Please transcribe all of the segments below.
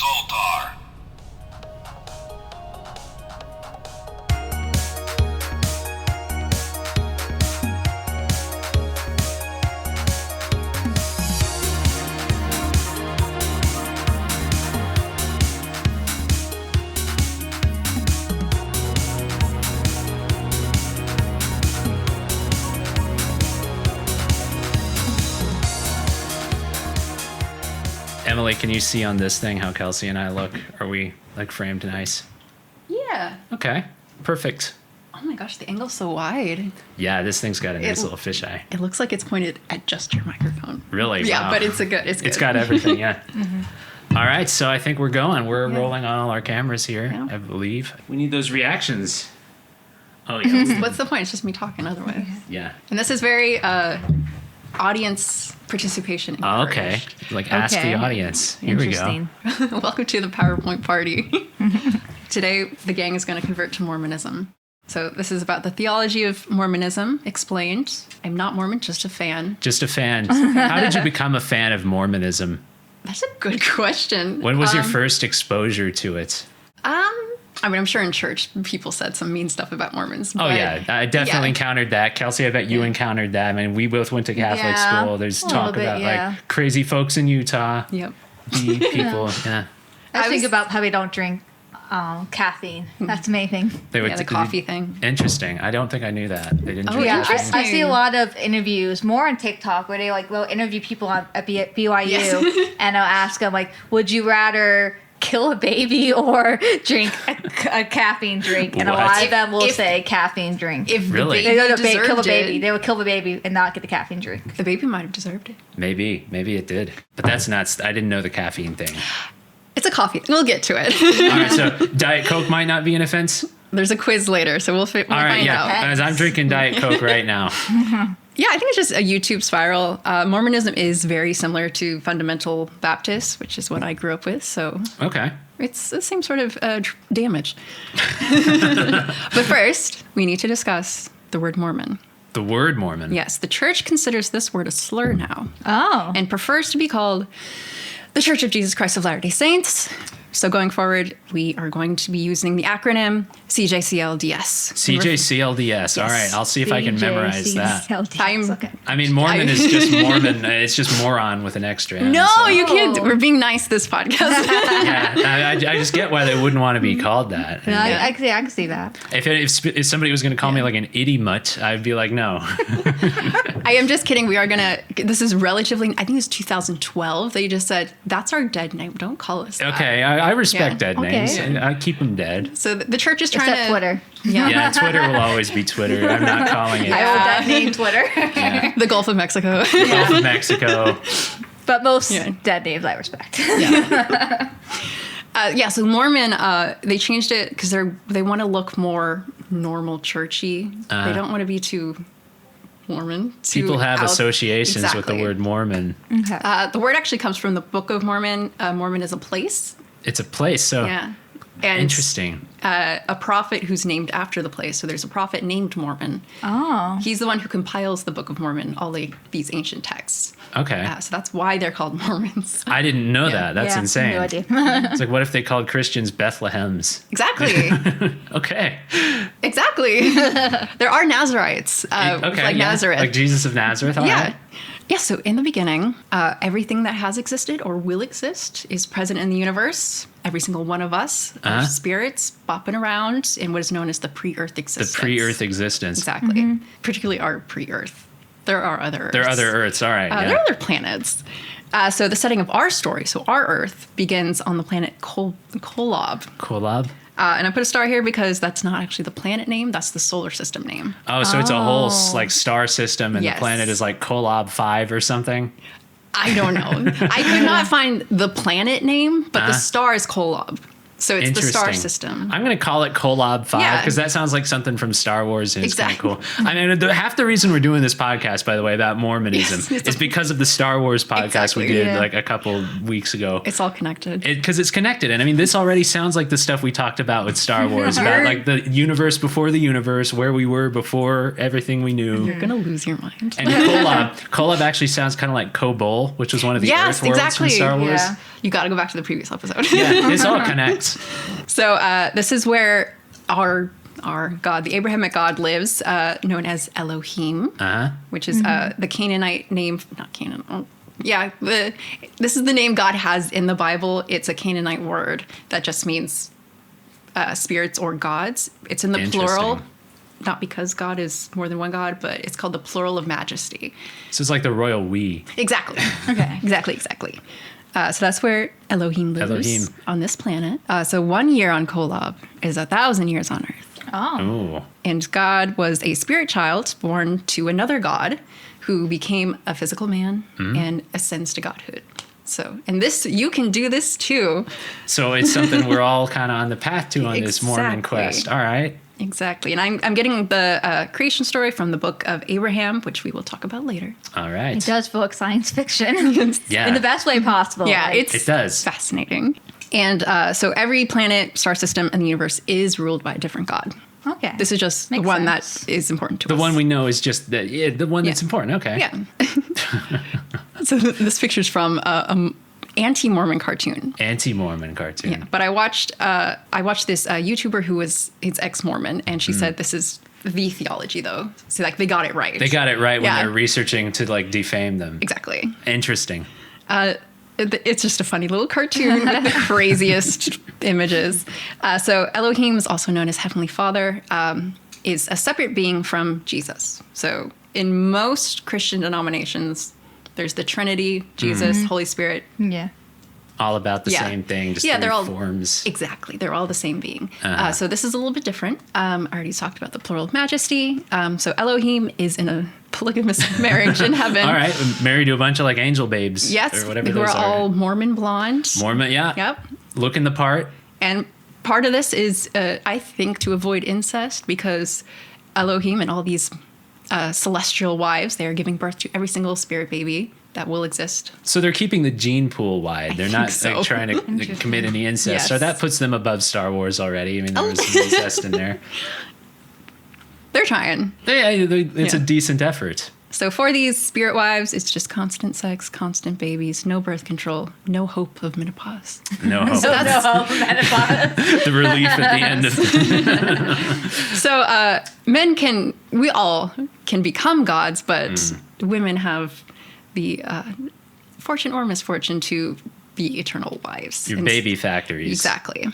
Zoltar. Emily, can you see on this thing how Kelsey and I look? Are we like framed nice? Yeah. Okay, perfect. Oh my gosh, the angle's so wide. Yeah, this thing's got a nice little fisheye. It looks like it's pointed at just your microphone. Really? Yeah, Wow. but it's good. It's got everything, yeah. All right, so I think we're going. We're rolling on all our cameras here, I believe. We need those reactions. Oh, yeah. What's the point? It's just me talking otherwise. Yeah. And this is very audience participation Oh, okay. encouraged. Like, ask the audience. Here we go. Welcome to the PowerPoint party. Today, the gang is going to convert to Mormonism. So this is about the theology of Mormonism explained. I'm not Mormon, just a fan. Just a fan. How did you become a fan of Mormonism? That's a good question. When was your first exposure to it? I mean, I'm sure in church people said some mean stuff about Mormons. Oh, yeah. I definitely encountered that. Kelsey, I bet you encountered that. I mean, we both went to Catholic school. There's talk about like crazy folks in Utah. Yep. People. Yeah. I think about how we don't drink caffeine. That's the main thing. They would the coffee thing. Interesting. I don't think I knew that. They didn't drink Yeah, caffeine. I see a lot of interviews, more on TikTok, where they will interview people at BYU, and they'll ask them like, "Would you rather kill a baby or drink a caffeine drink?" And a lot of them will say caffeine drink. If Really? the baby They kill the baby. it, They would kill the baby and not get the caffeine drink. the baby might have deserved it. Maybe it did. But that's not. I didn't know the caffeine thing. It's a coffee. We'll get to it. All right, so Diet Coke might not be an offense. There's a quiz later, so we'll find out. As I'm drinking Diet Coke right now. Yeah, I think it's just a YouTube spiral. Mormonism is very similar to fundamental Baptists, which is what I grew up with. So Okay. it's the same sort of damage. But first, we need to discuss the word Mormon. The word Mormon. Yes, the church considers this word a slur now Oh. and prefers to be called the Church of Jesus Christ of Latter-day Saints. So going forward, we are going to be using the acronym CJCLDS. CJCLDS. All right, I'll see if I can memorize that. Okay. I mean, Mormon is just Mormon. It's just moron with an extra N. No, so. you can't. We're being nice this podcast. Yeah, I just get why they wouldn't want to be called that. No, I can see that. If somebody was going to call me like an idiot, I'd be like, no. I am just kidding. We are going to, this is relatively, I think it was 2012. They just said, that's our dead name. Don't call us that. Okay, I respect dead Okay. names. I keep them dead. So the church is trying Except to. Twitter. Yeah, Twitter will always be Twitter. I'm not calling it. I will dead name Twitter. Yeah. The Gulf of Mexico. Gulf of Mexico. But most dead names I respect. So Mormon, they changed it because they want to look more normal churchy. They don't want to be too Mormon. People have associations with the Exactly. word Mormon. The word actually comes from the Book of Mormon. Mormon is a place. It's a place, so And interesting. A prophet who's named after the place. So there's a prophet named Mormon. Oh. He's the one who compiles the Book of Mormon, all these ancient texts. Okay. So that's why they're called Mormons. I didn't know that. That's insane. No idea. It's like, what if they called Christians Bethlehems? Exactly. Okay. Exactly. There are Nazarites, like Nazareth. Like Jesus of Nazareth? All Yeah. right. Yeah, so in the beginning, everything that has existed or will exist is present in the universe. Every single one of us are spirits bopping around in what is known as the pre-Earth The existence. pre-Earth existence. Exactly. Particularly our pre-Earth. There are other Earths. There are other Earths. All right. There are other planets. So the setting of our story, so our Earth, begins on the planet Kolob. Kolob? And I put a star here because that's not actually the planet name. That's the solar system name. Oh, so it's a whole like star system, and Yes. the planet is like Kolob 5 or something? I don't know. I could not find the planet name, but the star is Kolob. So it's the star Interesting. system. I'm going to call it Kolob 5 Yeah. because that sounds like something from Star Wars and it's kind Exactly. of cool. I mean, half the reason we're doing this podcast, by the way, about Mormonism Yes, is because of the Star Wars podcast Exactly. we did Yeah. like a couple weeks ago. It's all connected. Because it's connected. And I mean, this already sounds like the stuff we talked about with Star Wars, about like the universe before the universe, where we were before everything we knew. You're going to lose your mind. And Kolob actually sounds kind of like Kobol, which was one of the Yes, Earth worlds exactly. from Star Wars. Yeah. You got to go back to the previous episode. Yeah, this all connects. So this is where our God, the Abrahamic God, lives, known as Elohim, which is the Canaanite name. Not Canaan. Oh, yeah, this is the name God has in the Bible. It's a Canaanite word that just means spirits or gods. It's in the plural. Interesting. Not because God is more than one God, but it's called the plural of majesty. So it's like the royal we. Exactly. Okay. Exactly. So that's where Elohim lives Elohim. on this planet. So 1 year on Kolob is 1,000 years on Earth. Oh. Ooh. And God was a spirit child born to another God who became a physical man and ascends to godhood. So, and this, you can do this too. So it's something we're all kind of on the path to on this Mormon Exactly. quest. All right. Exactly. And I'm getting the creation story from the book of Abraham, which we will talk about later. All right. It does feel like science fiction. Yeah. In the best way possible. Yeah, Like, It does. fascinating. And so every planet, star system, and the universe is ruled by a different God. okay. This is just Makes the one sense. that is important to The us. one we know is just the one that's Yeah. important. Okay. Yeah. So this picture's from an anti-Mormon cartoon. Anti-Mormon cartoon. Yeah. But I watched this YouTuber who was his ex-Mormon, and she said this is the theology, though. So like they got it right. They got it right when Yeah. they're researching to like defame them. Exactly. Interesting. It's just a funny little cartoon with the craziest images. So Elohim is also known as Heavenly Father, is a separate being from Jesus. So in most Christian denominations, there's the Trinity, Jesus, Holy Spirit. yeah. All about the Yeah. same thing, just Yeah, different they're all- forms. Exactly. They're all the same being. So this is a little bit different. I already talked about the plural of majesty. So Elohim is in a polygamous marriage in heaven. All right. Married to a bunch of like angel babes. Yes, Or whatever who are those all are. Mormon blonde. Mormon, yeah. Yep. Looking the part. And part of this is, I think, to avoid incest because Elohim and all these celestial wives, they are giving birth to every single spirit baby that will exist. So they're keeping the gene pool wide. They're think not so. like, trying to commit any incest. So Yes. that puts them above Star Wars already. I mean, there was some incest in there. They're trying. It's a Yeah. decent effort. So for these spirit wives, it's just constant sex, constant babies, no birth control, no hope of menopause. No hope. So that's The relief at the end of so we all can become gods, but women have the fortune or misfortune to be eternal wives. your And baby factories. Exactly.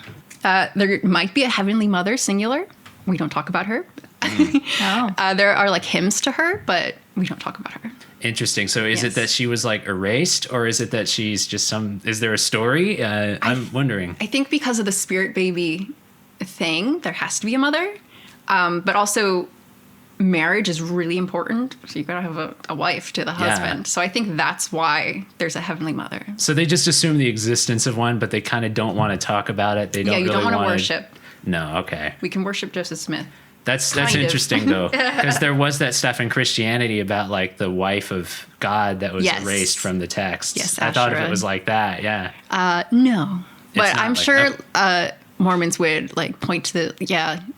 There might be a heavenly mother, singular. We don't talk about her. Oh. There are like hymns to her, but we don't talk about her. Interesting. So is it Yes. that she was like erased, or is it that she's just is there a story? I'm wondering. I think because of the spirit baby thing, there has to be a mother. But also, marriage is really important. So you gotta have a wife to the husband. So I think that's why there's a heavenly mother. So they just assume the existence of one, but they kind of don't want to talk about it. They don't Yeah, you really don't want to wanna- worship. No, okay. We can worship Joseph Smith. That's Kind of. interesting though, because there was that stuff in Christianity about like the wife of God that was Yes. erased from the text. Yes, I thought if it Asherah. was like that, yeah. No, but not I'm like sure that. Mormons would like point to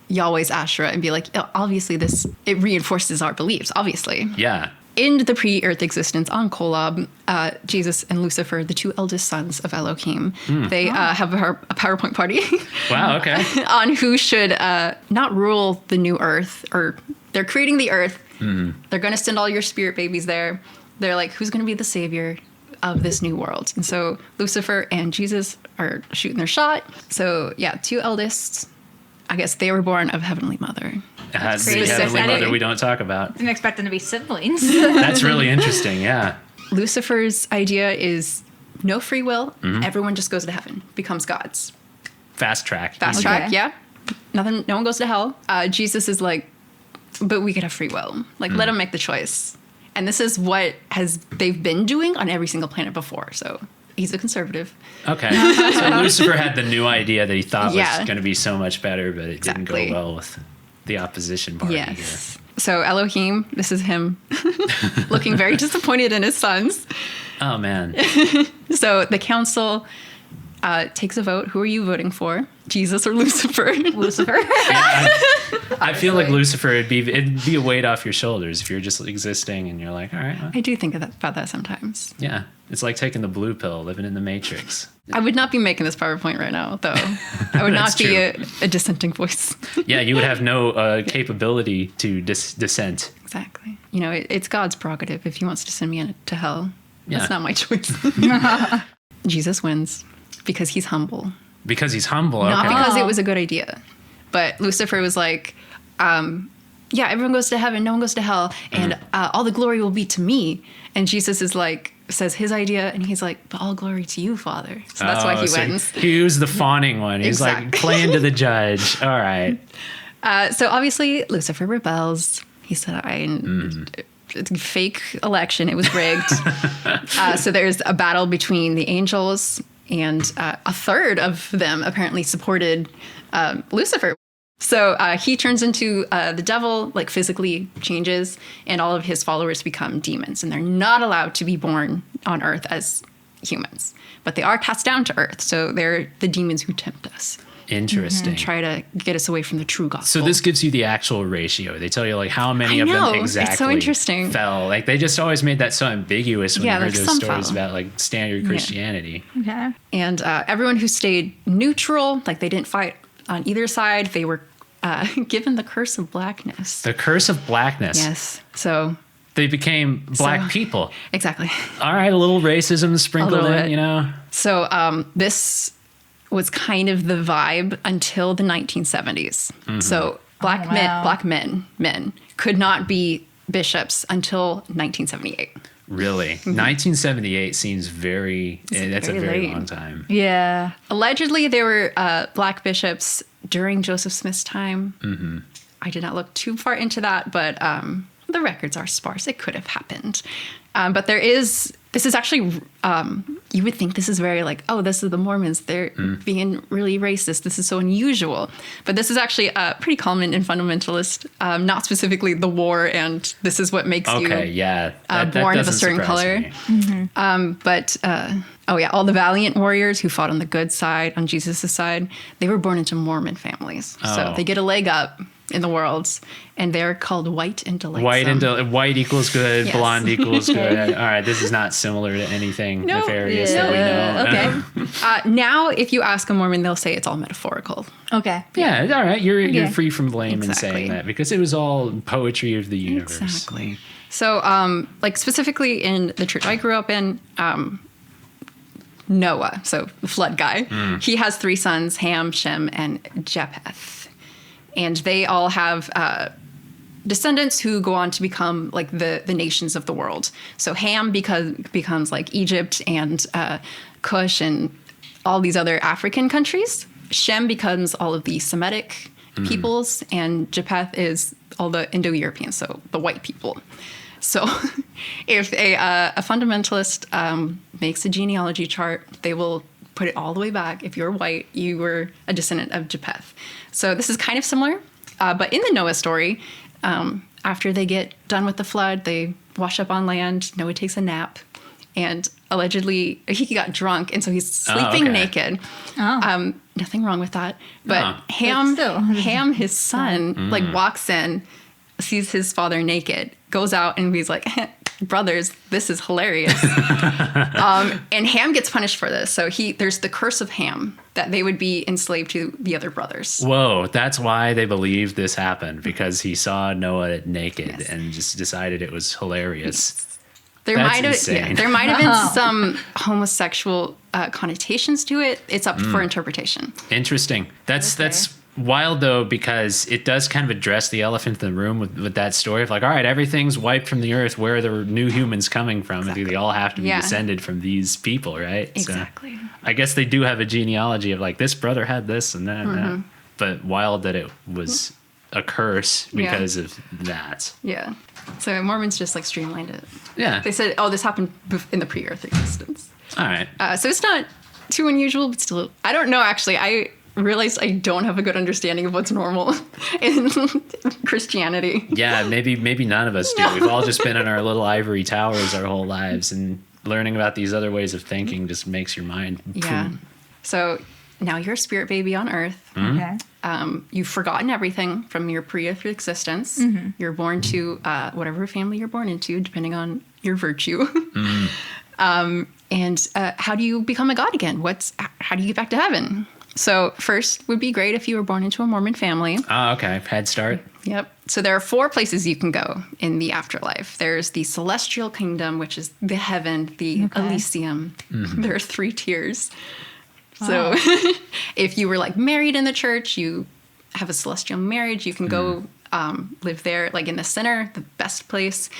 Yahweh's Asherah and be like, "Oh, obviously it reinforces our beliefs. Obviously, Yeah. in the pre-Earth existence on Kolob, Jesus and Lucifer, the two eldest sons of Elohim, they have a PowerPoint party Wow. Okay. on who should not rule the new Earth, or they're creating the Earth. They're going to send all your spirit babies there. They're like, who's going to be the savior of this new world? And so Lucifer and Jesus are shooting their shot. So yeah, two eldest. I guess they were born of Heavenly Mother. The crazy. heavenly mother Specifically. we don't talk about. Didn't expect them to be siblings. That's really interesting. Yeah. Lucifer's idea is no free will. Everyone just goes to heaven, becomes gods. Fast track. Fast Easy. track, Okay. yeah. Nothing. No one goes to hell. Jesus is like, but we could have free will. Like, let them make the choice. And this is what they've been doing on every single planet before. So He's a conservative. Okay. So Lucifer had the new idea that he thought was going to be so much better, but it didn't go well with the opposition party here. So Elohim, this is him looking very disappointed in his sons. Oh, man. So the council takes a vote. Who are you voting for? Jesus or Lucifer? Lucifer. I feel like Lucifer, it'd be a weight off your shoulders if you're just existing and you're like, all right. Well. I do think about that sometimes. Yeah. It's like taking the blue pill, living in the Matrix. I would not be making this PowerPoint right now, though. I would not be a dissenting voice. Yeah, you would have no capability to dissent. Exactly. You know, it's God's prerogative if he wants to send me into hell. Yeah. That's not my choice. Jesus wins because he's humble. Because he's humble. Not okay. because it was a good idea. But Lucifer was like, yeah, everyone goes to heaven, no one goes to hell, and all the glory will be to me. And Jesus is like, says his idea, and he's like, but all glory to you, Father. So that's why he wins. He was the fawning one. He's like playing to the judge. All right. So obviously Lucifer rebels. He said, fake election. It was rigged. So there's a battle between the angels, and a third of them apparently supported Lucifer. So he turns into the devil, like physically changes, and all of his followers become demons, and they're not allowed to be born on Earth as humans, but they are cast down to Earth. So they're the demons who tempt us. Interesting. And try to get us away from the true gospel. So this gives you the actual ratio. They tell you like how many of them exactly it's so interesting. fell. Like they just always made that so ambiguous when you heard those stories fell. about like standard Christianity. Okay. And everyone who stayed neutral, like they didn't fight on either side, they were given the curse of blackness. The curse of blackness. Yes. So they became black people. Exactly. All right, a little racism sprinkled in, bit. you know. So this was kind of the vibe until the 1970s. Mm-hmm. So black men could not be bishops until 1978. Really? 1978 seems that's a very late. long time. Yeah. Allegedly, there were black bishops during Joseph Smith's time. Mm-hmm. I did not look too far into that, but the records are sparse. It could have happened. But this is actually, you would think this is very like, oh, this is the Mormons. They're being really racist. This is so unusual. But this is actually pretty common in fundamentalist, not specifically the war, and this is what makes you born of a certain color. Mm-hmm. All the valiant warriors who fought on the good side, on Jesus' side, they were born into Mormon families. Oh. So they get a leg up in the world, and they're called white and delightsome. White equals good, yes. Blonde equals good. All right, this is not similar to anything nefarious that we know. Okay. Now, if you ask a Mormon, they'll say it's all metaphorical. Okay. Yeah, all right. You're free from blame in saying that because it was all poetry of the universe. Exactly. So, specifically in the church I grew up in, Noah, so the flood guy, he has 3 sons, Ham, Shem, and Japheth. And they all have descendants who go on to become like the nations of the world. So Ham becomes like Egypt and Cush and all these other African countries. Shem becomes all of the Semitic peoples, and Japheth is all the Indo-Europeans, so the white people. So if a fundamentalist makes a genealogy chart, they will put it all the way back. If you're white, you were a descendant of Japheth. So this is kind of similar. But in the Noah story, after they get done with the flood, they wash up on land. Noah takes a nap. And allegedly, he got drunk, and so he's sleeping naked. Oh. Nothing wrong with that. But Ham, his son, walks in, sees his father naked, goes out, and he's like, brothers, this is hilarious. And Ham gets punished for this. So there's the curse of Ham, that they would be enslaved to the other brothers. Whoa, that's why they believe this happened, because he saw Noah naked and just decided it was hilarious. There might have been some homosexual connotations to it. It's up for interpretation. Interesting. That's wild, though, because it does kind of address the elephant in the room with that story of like, all right, everything's wiped from the earth. Where are the new humans coming from? Exactly. They all have to be descended from these people, right? Exactly. So I guess they do have a genealogy of like, this brother had this and that and that. But wild that it was a curse because of that. Yeah. So Mormons just like streamlined it. Yeah. They said, oh, this happened in the pre-earth existence. All right. So it's not too unusual, but still, I don't know, actually. I realized I don't have a good understanding of what's normal in Christianity. Yeah, maybe none of us do. We've all just been in our little ivory towers our whole lives, and learning about these other ways of thinking just makes your mind. Yeah. So now you're a spirit baby on Earth. Okay. You've forgotten everything from your pre-Earth existence. You're born to whatever family you're born into, depending on your virtue. And how do you become a god again? How do you get back to heaven? So first would be great if you were born into a Mormon family. Oh, okay. Head start. Yep. So there are 4 places you can go in the afterlife. There's the celestial kingdom, which is the heaven, the Elysium. There are 3 tiers. So if you were like married in the church, you have a celestial marriage, you can go live there, like in the center, the best place.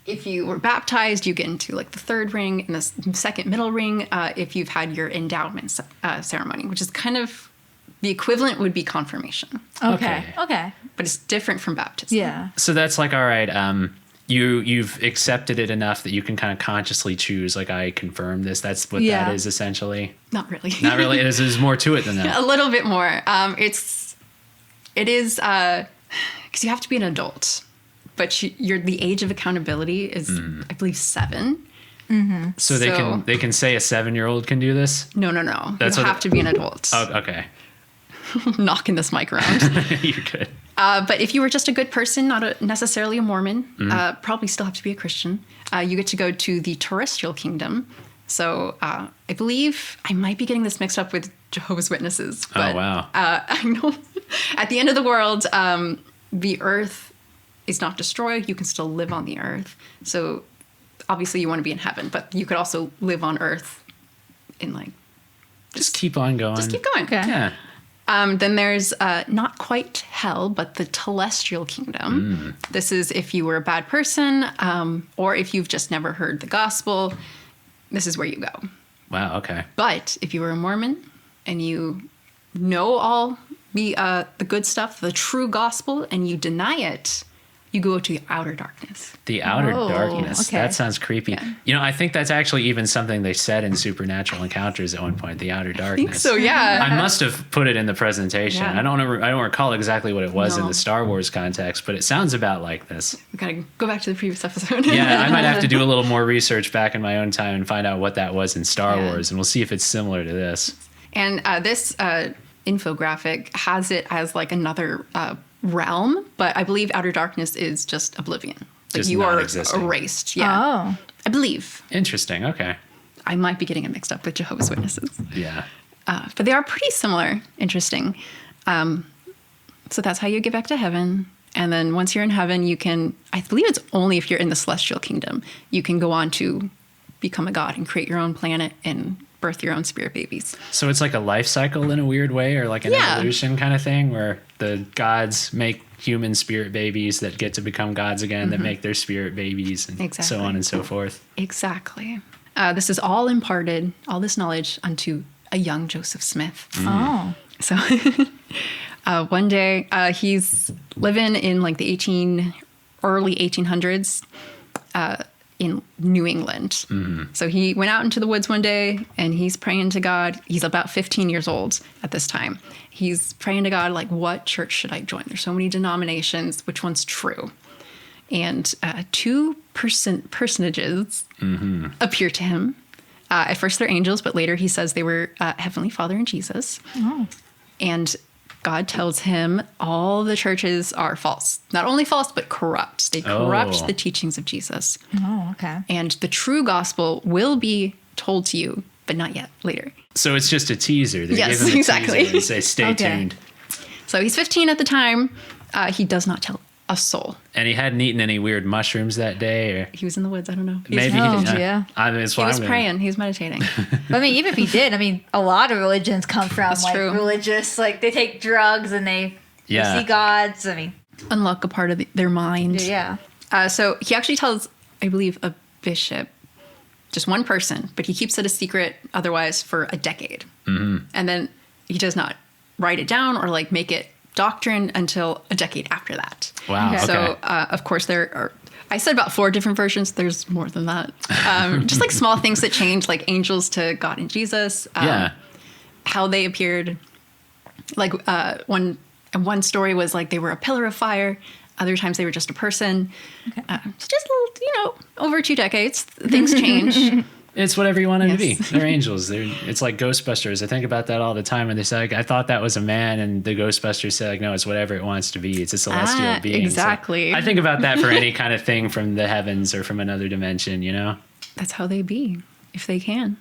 If you were baptized, you get into like the 3rd ring and the 2nd middle ring. If you've had your endowment ceremony, which is kind of the equivalent would be confirmation. Okay. But it's different from baptism. Yeah. So that's like, all right, you've accepted it enough that you can kind of consciously choose, like, I confirm this. That's what that is essentially. Not really. Not really. There's more to it than that. A little bit more. It is because you have to be an adult, but the age of accountability is, I believe, 7. So they can say a 7-year-old can do this? No. That's you have to be an adult. Oh, okay. Knocking this mic around. You're good. But if you were just a good person, not necessarily a Mormon, probably still have to be a Christian, you get to go to the terrestrial kingdom. So I believe I might be getting this mixed up with Jehovah's Witnesses. But, oh, wow. I know at the end of the world, the earth is not destroyed. You can still live on the earth. So obviously you want to be in heaven, but you could also live on earth in like... Just keep on going. Just keep going. Okay. Yeah. Then there's not quite hell, but the telestial kingdom. This is if you were a bad person or if you've just never heard the gospel, this is where you go. Wow, okay. But if you were a Mormon and you know all the good stuff, the true gospel, and you deny it, you go to the outer darkness. The outer darkness. Okay. That sounds creepy. Yeah. You know, I think that's actually even something they said in Supernatural Encounters at one point, the outer darkness. I think so, yeah. I must have put it in the presentation. Yeah. I don't recall exactly what it was in the Star Wars context, but it sounds about like this. We gotta go back to the previous episode. Yeah, I might have to do a little more research back in my own time and find out what that was in Star Wars, and we'll see if it's similar to this. And this infographic has it as like another realm, but I believe outer darkness is just oblivion. Like just you are existing. Erased. Yeah. Oh. I believe. Interesting. Okay. I might be getting it mixed up with Jehovah's Witnesses. Yeah. But they are pretty similar. Interesting. So that's how you get back to heaven. And then once you're in heaven, you can, I believe it's only if you're in the celestial kingdom, you can go on to become a god and create your own planet and birth your own spirit babies. So it's like a life cycle in a weird way, or like an evolution kind of thing where the gods make human spirit babies that get to become gods again, that make their spirit babies, and so on and so forth. Exactly. This is all imparted, all this knowledge, unto a young Joseph Smith. Oh. So one day he's living in like the early 1800s in New England. So he went out into the woods one day and he's praying to God. He's about 15 years old at this time. He's praying to God, like, what church should I join? There's so many denominations. Which one's true? And 2 personages appear to him. At first they're angels, but later he says they were Heavenly Father and Jesus. Oh. And God tells him all the churches are false. Not only false, but corrupt. They corrupt the teachings of Jesus. Oh, okay. And the true gospel will be told to you, but not yet, later. So it's just a teaser. They yes, give him a exactly. teaser and say, stay tuned. So he's 15 at the time. He does not tell a soul. And he hadn't eaten any weird mushrooms that day? Or he was in the woods. I don't know. Maybe. Yeah. He was praying. He was meditating. But I mean, even if he did, I mean, a lot of religions come from That's like true. religious, like they take drugs and they see gods. I mean, unlock a part of their mind. Yeah. So he actually tells, I believe, a bishop, just one person, but he keeps it a secret otherwise for a decade. And then he does not write it down or like make it doctrine until a decade after that. Wow. Okay. So, of course, there are I said about 4 different versions. There's more than that. Just like small things that change, like angels to God and Jesus. How they appeared. Like one story was like they were a pillar of fire. Other times they were just a person. Okay. It's just, over 2 decades, things change. It's whatever you want them to be. They're angels. It's like Ghostbusters. I think about that all the time. And they say, like, I thought that was a man. And the Ghostbusters say, like, no, it's whatever it wants to be. It's a celestial being. Exactly. So I think about that for any kind of thing from the heavens or from another dimension, That's how they be, if they can.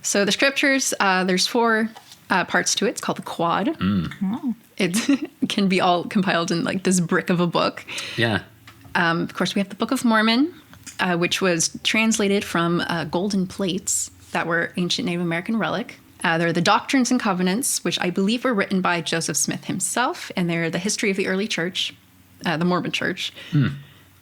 So the scriptures, there's 4 parts to it. It's called the Quad. Oh. It can be all compiled in like this brick of a book. Yeah. Of course, we have the Book of Mormon, which was translated from golden plates that were ancient Native American relic. They're the Doctrines and Covenants, which I believe were written by Joseph Smith himself, and they're the history of the early church, the Mormon church.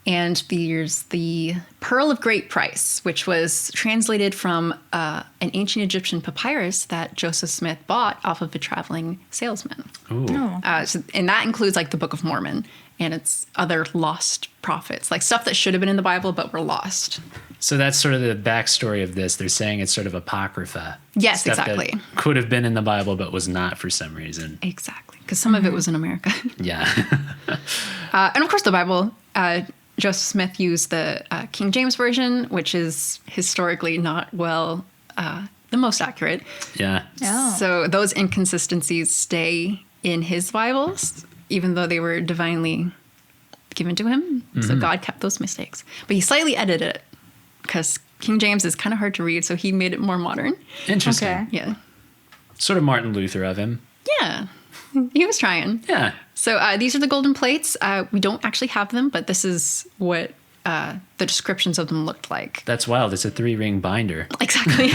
And there's the Pearl of Great Price, which was translated from an ancient Egyptian papyrus that Joseph Smith bought off of a traveling salesman. And that includes like the Book of Mormon and its other lost prophets, like stuff that should have been in the Bible but were lost. So that's sort of the backstory of this. They're saying it's sort of apocrypha. Yes, stuff exactly. That could have been in the Bible but was not for some reason. Exactly, because some of it was in America. Yeah. And of course the Bible, Joseph Smith used the King James Version, which is historically not the most accurate. Yeah. Oh. So those inconsistencies stay in his Bibles, even though they were divinely given to him. So God kept those mistakes. But he slightly edited it because King James is kind of hard to read, so he made it more modern. Interesting. Okay. Yeah. Sort of Martin Luther of him. Yeah. He was trying. Yeah. So these are the golden plates. We don't actually have them, but this is what the descriptions of them looked like. That's wild. It's a 3-ring binder. Exactly.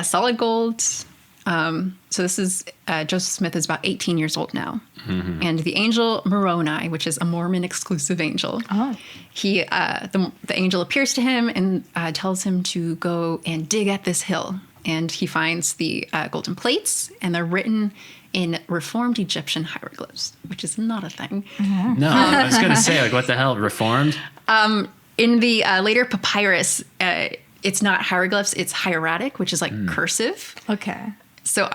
Solid gold. So this is Joseph Smith is about 18 years old now. And the angel Moroni, which is a Mormon exclusive angel, he the angel appears to him and tells him to go and dig at this hill. And he finds the golden plates, and they're written in Reformed Egyptian hieroglyphs, which is not a thing. No, I was going to say, like, what the hell? Reformed? In the later papyrus, it's not hieroglyphs, it's hieratic, which is like cursive. Okay. So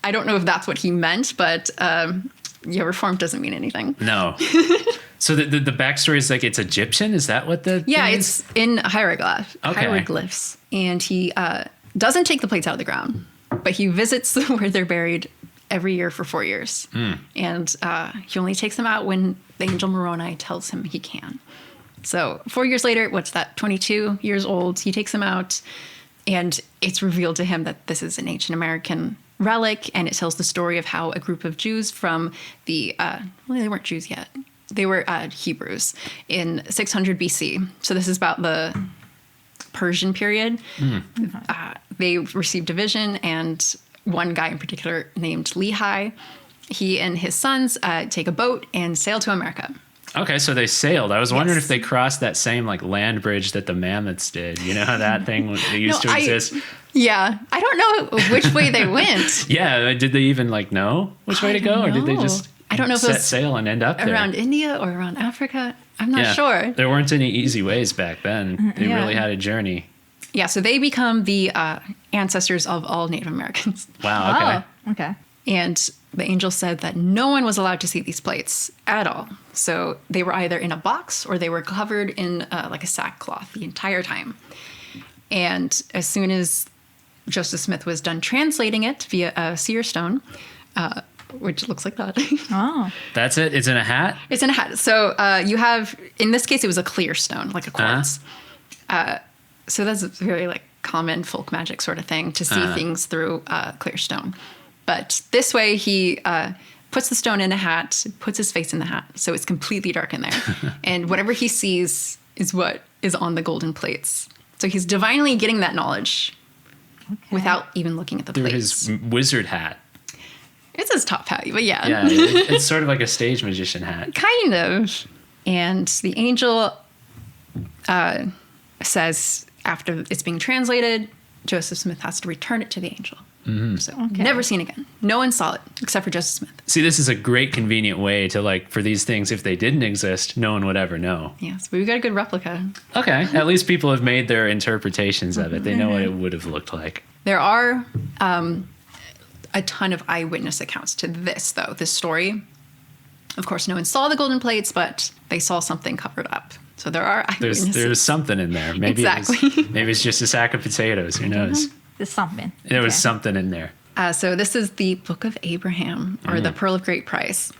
I don't know if that's what he meant, but Reformed doesn't mean anything. No. So the backstory is like it's Egyptian? Is that what the Yeah, thing it's is? in hieroglyphs. Okay. Hieroglyphs. And he doesn't take the plates out of the ground, but he visits where they're buried every year for 4 years. And he only takes them out when the angel Moroni tells him he can. So 4 years later, what's that, 22 years old, he takes them out, and it's revealed to him that this is an ancient American relic, and it tells the story of how a group of Jews from the, they weren't Jews yet, they were Hebrews in 600 BC. So this is about the Persian period. They received a vision, and one guy in particular named Lehi, he and his sons take a boat and sail to America. Okay, so they sailed. I was wondering if they crossed that same like land bridge that the mammoths did. You know how that thing used to exist? Yeah, I don't know which way they went. Yeah, did they even like know which way to go, or did they just I don't know if it set was sail and end up there? around India or around Africa? I'm not sure. There weren't any easy ways back then. They really had a journey. Yeah, so they become the ancestors of all Native Americans. Wow, okay. Oh, okay. And the angel said that no one was allowed to see these plates at all. So they were either in a box or they were covered in like a sackcloth the entire time. And as soon as Joseph Smith was done translating it via a seer stone, which looks like that. Oh. That's it? It's in a hat? It's in a hat. So you have, in this case, it was a clear stone, like a quartz. So that's a very like common folk magic sort of thing, to see things through clear stone. But this way, he puts the stone in a hat, puts his face in the hat, so it's completely dark in there. And whatever he sees is what is on the golden plates. So he's divinely getting that knowledge without even looking at the Through plates. his wizard hat. It's his top hat, but yeah. Yeah, it's sort of like a stage magician hat. Kind of. And the angel says, after it's being translated, Joseph Smith has to return it to the angel. So never seen again. No one saw it except for Joseph Smith. See, this is a great convenient way to, like, for these things, if they didn't exist, no one would ever know. Yes, but we got a good replica. Okay, at least people have made their interpretations of it. They know what it would have looked like. There are a ton of eyewitness accounts to this, though, this story. Of course, no one saw the golden plates, but they saw something covered up. So there are eyewitnesses. There's something in there. Maybe maybe it's just a sack of potatoes. Who knows? There's something. There was something in there. So this is the Book of Abraham, or the Pearl of Great Price.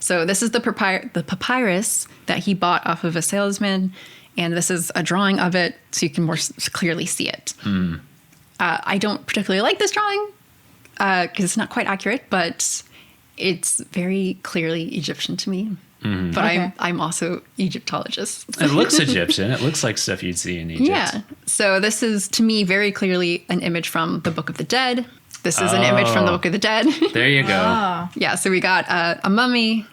So this is the papyrus that he bought off of a salesman, and this is a drawing of it, so you can more clearly see it. I don't particularly like this drawing because it's not quite accurate, but it's very clearly Egyptian to me. But I'm also Egyptologist. It looks Egyptian. It looks like stuff you'd see in Egypt. Yeah. So this is, to me, very clearly an image from the Book of the Dead. This is an image from the Book of the Dead. There you go. Oh. Yeah. So we got a mummy.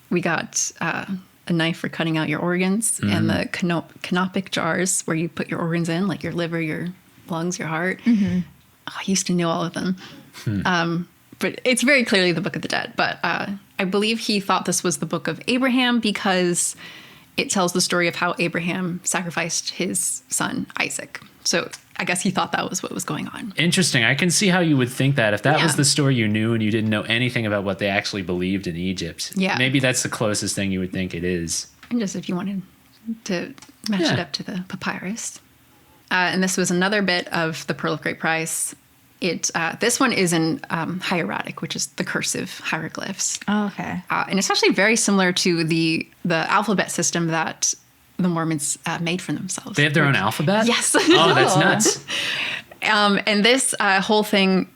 We got a knife for cutting out your organs, and the canopic jars where you put your organs in, like your liver, your lungs, your heart. Oh, I used to know all of them. But it's very clearly the Book of the Dead. But I believe he thought this was the Book of Abraham because it tells the story of how Abraham sacrificed his son, Isaac. So I guess he thought that was what was going on. Interesting. I can see how you would think that if that was the story you knew and you didn't know anything about what they actually believed in Egypt. Yeah. Maybe that's the closest thing you would think it is. And just if you wanted to match it up to the papyrus. And this was another bit of the Pearl of Great Price. This one is in hieratic, which is the cursive hieroglyphs. Oh, okay. And it's actually very similar to the alphabet system that the Mormons made for themselves. They have their own alphabet? Yes. Oh, that's nuts. And this whole thing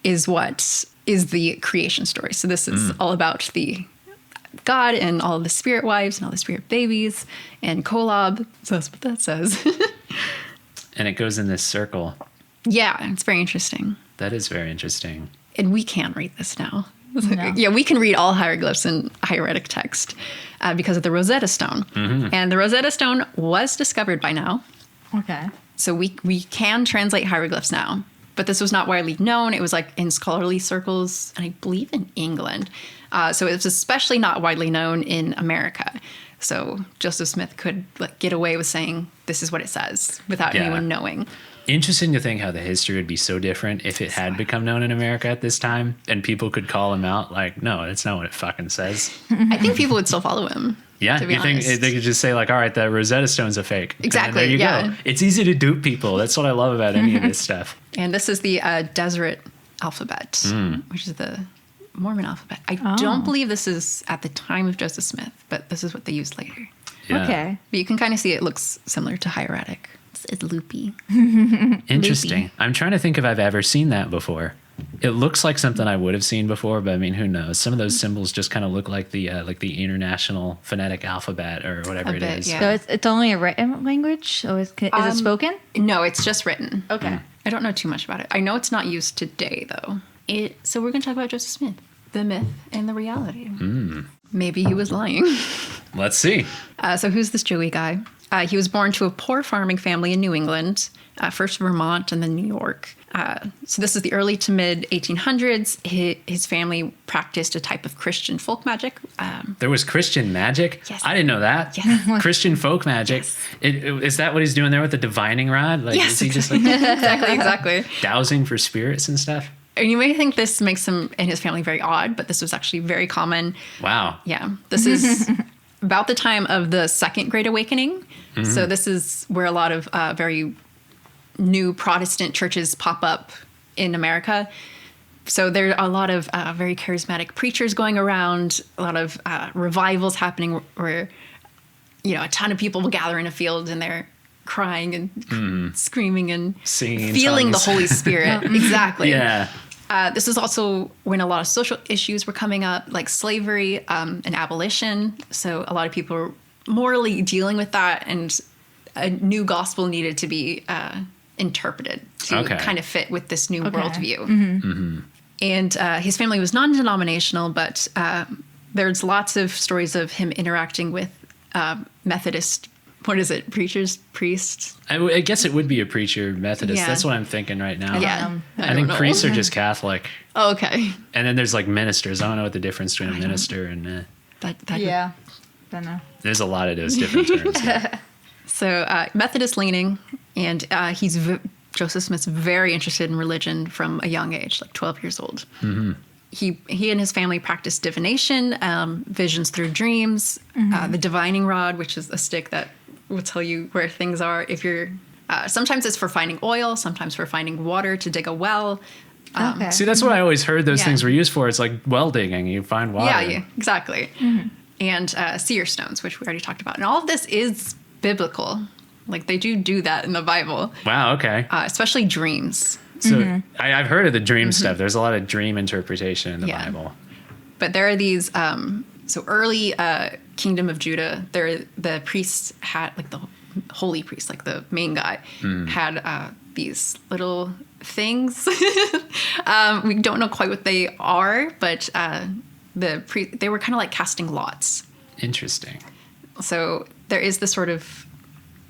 is what is the creation story. So this is all about the God and all the spirit wives and all the spirit babies and Kolob. So that's what that says. And it goes in this circle. Yeah, it's very interesting. That is very interesting. And we can't read this now. No. Yeah, we can read all hieroglyphs in hieratic text because of the Rosetta Stone. And the Rosetta Stone was discovered by now. Okay. So we can translate hieroglyphs now. But this was not widely known. It was like in scholarly circles, and I believe in England. So it was especially not widely known in America. So Joseph Smith could get away with saying, this is what it says, without anyone knowing. Interesting to think how the history would be so different if it had become known in America at this time and people could call him out like, no, that's not what it fucking says. I think people would still follow him. Yeah, to be you honest. think they could just say like, all right, the Rosetta Stone's a fake. Exactly, And there you yeah. go. It's easy to dupe people. That's what I love about any of this stuff. And this is the Deseret alphabet, which is the Mormon alphabet. I don't believe this is at the time of Joseph Smith, but this is what they used later. Yeah. Okay. But you can kind of see it looks similar to hieratic. It's loopy. Interesting. I'm trying to think if I've ever seen that before. It looks like something I would have seen before, but I mean, who knows? Some of those symbols just kind of look like the International Phonetic Alphabet or whatever it is. Yeah. So it's only a written language? Or is it spoken? No, it's just written. Okay. I don't know too much about it. I know it's not used today, though. So we're going to talk about Joseph Smith, the myth and the reality. Maybe he was lying. Let's see. So who's this Joey guy? He was born to a poor farming family in New England, first Vermont and then New York. So this is the early to mid 1800s. His family practiced a type of Christian folk magic. There was Christian magic? Yes. I didn't know that. Yes. Christian folk magic. Yes. Is that what he's doing there with the divining rod? Like, Yes, is he just like exactly. dowsing for spirits and stuff? And you may think this makes him and his family very odd, but this was actually very common. Wow. Yeah. This is about the time of the Second Great Awakening. So this is where a lot of very new Protestant churches pop up in America. So there are a lot of very charismatic preachers going around, a lot of revivals happening where, a ton of people will gather in a field and they're crying and screaming and Singing in feeling tongues. the Holy Spirit. Exactly. Yeah. This is also when a lot of social issues were coming up, like slavery and abolition. So a lot of people were morally dealing with that, and a new gospel needed to be interpreted to kind of fit with this new worldview. And his family was non-denominational, but there's lots of stories of him interacting with Methodist what is it? Preachers, priests? I guess it would be a preacher Methodist. Yeah. That's what I'm thinking right now. Yeah. I don't think know. priests are just Catholic. Oh, okay. And then there's like ministers. I don't know what the difference between a minister and Yeah. Don't know. there's a lot of those different terms. Yeah. So Methodist leaning, and Joseph Smith's very interested in religion from a young age, like 12 years old. Mm-hmm. He and his family practiced divination, visions through dreams, the divining rod, which is a stick that will tell you where things are. If you're sometimes it's for finding oil, sometimes for finding water to dig a well. Okay. See, that's what I always heard those Yeah. things were used for. It's like well digging. You find water. Yeah, exactly. Mm-hmm. And seer stones, which we already talked about. And all of this is biblical. Like they do that in the Bible. Wow, okay. Especially dreams. So I've heard of the dream stuff. There's a lot of dream interpretation in the Bible. But there are these, so early Kingdom of Judah, the priests had, like the holy priest, like the main guy, had these little things. We don't know quite what they are, but they were kind of like casting lots. Interesting. So there is this sort of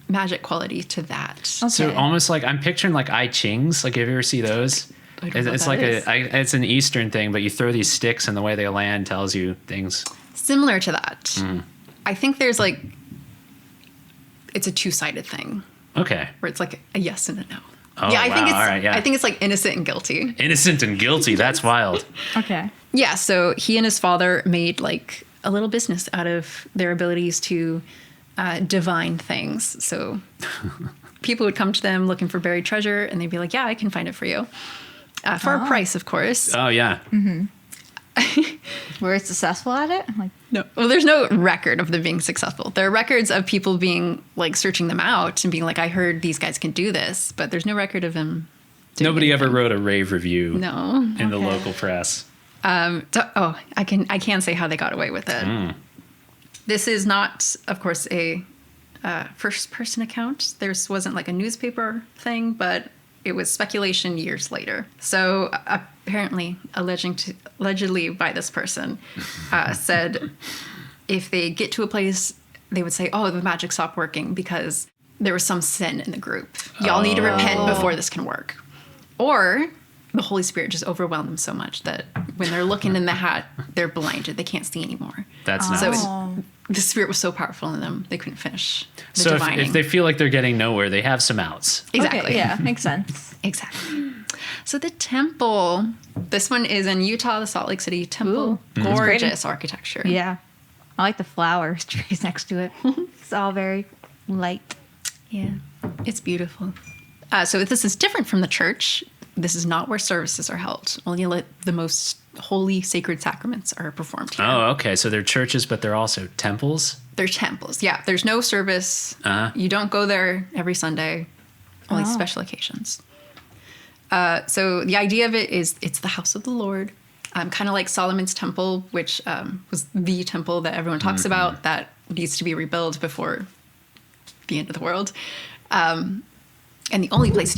magic quality to that. Okay. So almost like I'm picturing like I Chings. Like, have you ever see those? I don't know what It's that like is. it's an Eastern thing, but you throw these sticks and the way they land tells you things. Similar to that. I think there's like, it's a two-sided thing Okay. where it's like a yes and a no. Oh, I think wow. it's All right, yeah. I think it's like innocent and guilty. Innocent and guilty. That's wild. Okay. Yeah, so he and his father made like a little business out of their abilities to divine things. So people would come to them looking for buried treasure, and they'd be like, "Yeah, I can find it for you." For a price, of course. Oh, yeah. Were it successful at it? Like, No, well, there's no record of them being successful. There are records of people being like searching them out and being like, "I heard these guys can do this," but there's no record of them. doing Nobody ever anything. wrote a rave review No. in the Okay. local press. I can say how they got away with it. This is not, of course, a first-person account. There wasn't like a newspaper thing, but it was speculation years later. So apparently, allegedly by this person, said if they get to a place, they would say, "Oh, the magic stopped working because there was some sin in the group. Y'all need to repent before this can work." Or the Holy Spirit just overwhelmed them so much that when they're looking in the hat, they're blinded. They can't see anymore. That's nuts. So the Spirit was so powerful in them, they couldn't finish the So divining. if they feel like they're getting nowhere, they have some outs. Exactly. Okay, yeah, makes sense. Exactly. So the temple, this one is in Utah, the Salt Lake City temple. Ooh. Gorgeous architecture. Yeah. I like the flowers trees next to it. It's all very light. Yeah. It's beautiful. So this is different from the church. This is not where services are held. Only the most holy sacred sacraments are performed here. Oh, okay. So they're churches, but they're also temples. They're temples. Yeah. There's no service. You don't go there every Sunday. Only special occasions. So the idea of it is it's the house of the Lord. Kind of like Solomon's temple, which was the temple that everyone talks about that needs to be rebuilt before the end of the world. And the only place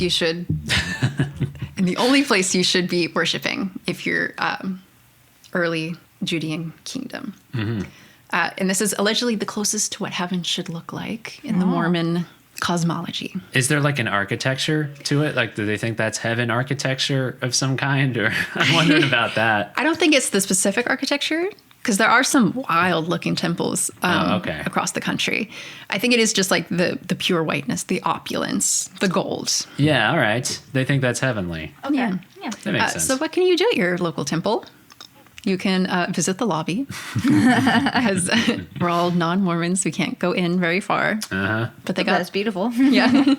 you should be worshiping if you're early Judean kingdom. And this is allegedly the closest to what heaven should look like in the Mormon cosmology. Is there like an architecture to it? Like, do they think that's heaven architecture of some kind? Or I'm wondering about that. I don't think it's the specific architecture because there are some wild looking temples across the country. I think it is just like the pure whiteness, the opulence, the gold. Yeah, all right. They think that's heavenly. Okay. Yeah. Yeah. That makes sense. So what can you do at your local temple? You can visit the lobby, as we're all non-Mormons. We can't go in very far. But they That's got, beautiful. yeah.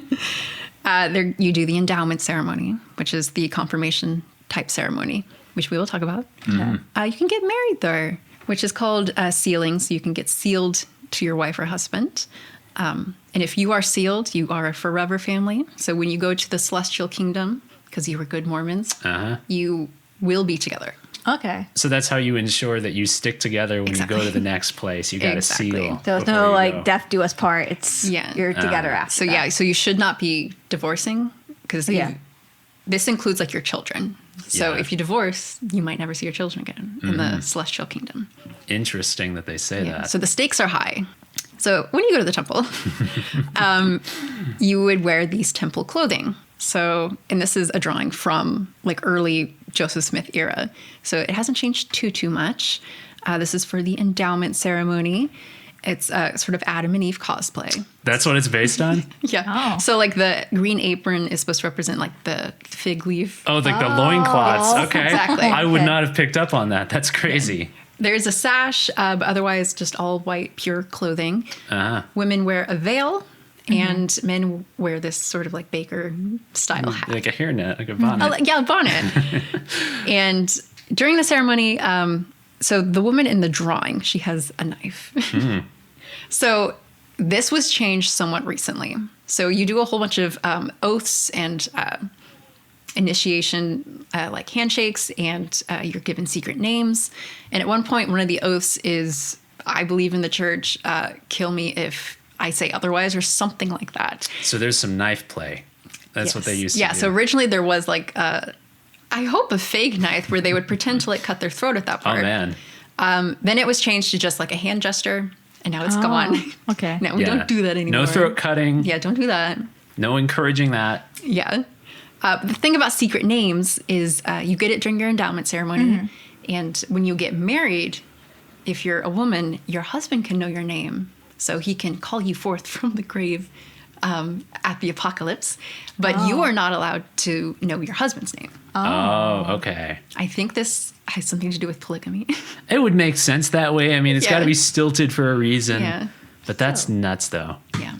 There, you do the endowment ceremony, which is the confirmation type ceremony, which we will talk about. You can get married there, which is called sealing. So you can get sealed to your wife or husband. And if you are sealed, you are a forever family. So when you go to the celestial kingdom, because you were good Mormons, you will be together. Okay. So that's how you ensure that you stick together when you go to the next place. You got to Exactly. seal. There's before no you like go. death do us part. It's you're together after. So that. so you should not be divorcing because this includes like your children. So Yeah. if you divorce, you might never see your children again in the celestial kingdom. Interesting that they say that. So the stakes are high. So when you go to the temple, you would wear these temple clothing. So, and this is a drawing from like early Joseph Smith era. So it hasn't changed too much. This is for the endowment ceremony. It's sort of Adam and Eve cosplay. That's what it's based on? Yeah. Oh. So like the green apron is supposed to represent like the fig leaf. Oh, like the loincloths. Okay. Exactly. I would not have picked up on that. That's crazy. There's a sash, but otherwise just all white, pure clothing. Uh-huh. Women wear a veil, and men wear this sort of like baker style hat. Like a hairnet, like a bonnet. Yeah, a bonnet. And during the ceremony, so the woman in the drawing, she has a knife. So this was changed somewhat recently. So you do a whole bunch of oaths and initiation, like handshakes, and you're given secret names. And at one point, one of the oaths is, I believe in the church, kill me if I say otherwise, or something like that. So there's some knife play. That's what they used to do. Yeah, so originally there was like, I hope a fake knife where they would pretend to like cut their throat at that part. Oh, man. Then it was changed to just like a hand gesture, and now it's gone. Okay. No, we don't do that anymore. No throat cutting. Yeah, don't do that. No encouraging that. Yeah. The thing about secret names is you get it during your endowment ceremony. And when you get married, if you're a woman, your husband can know your name. So he can call you forth from the grave at the apocalypse. But you are not allowed to know your husband's name. Oh, okay. I think this has something to do with polygamy. It would make sense that way. I mean, it's Yeah. got to be stilted for a reason. Yeah. But that's nuts, though. Yeah.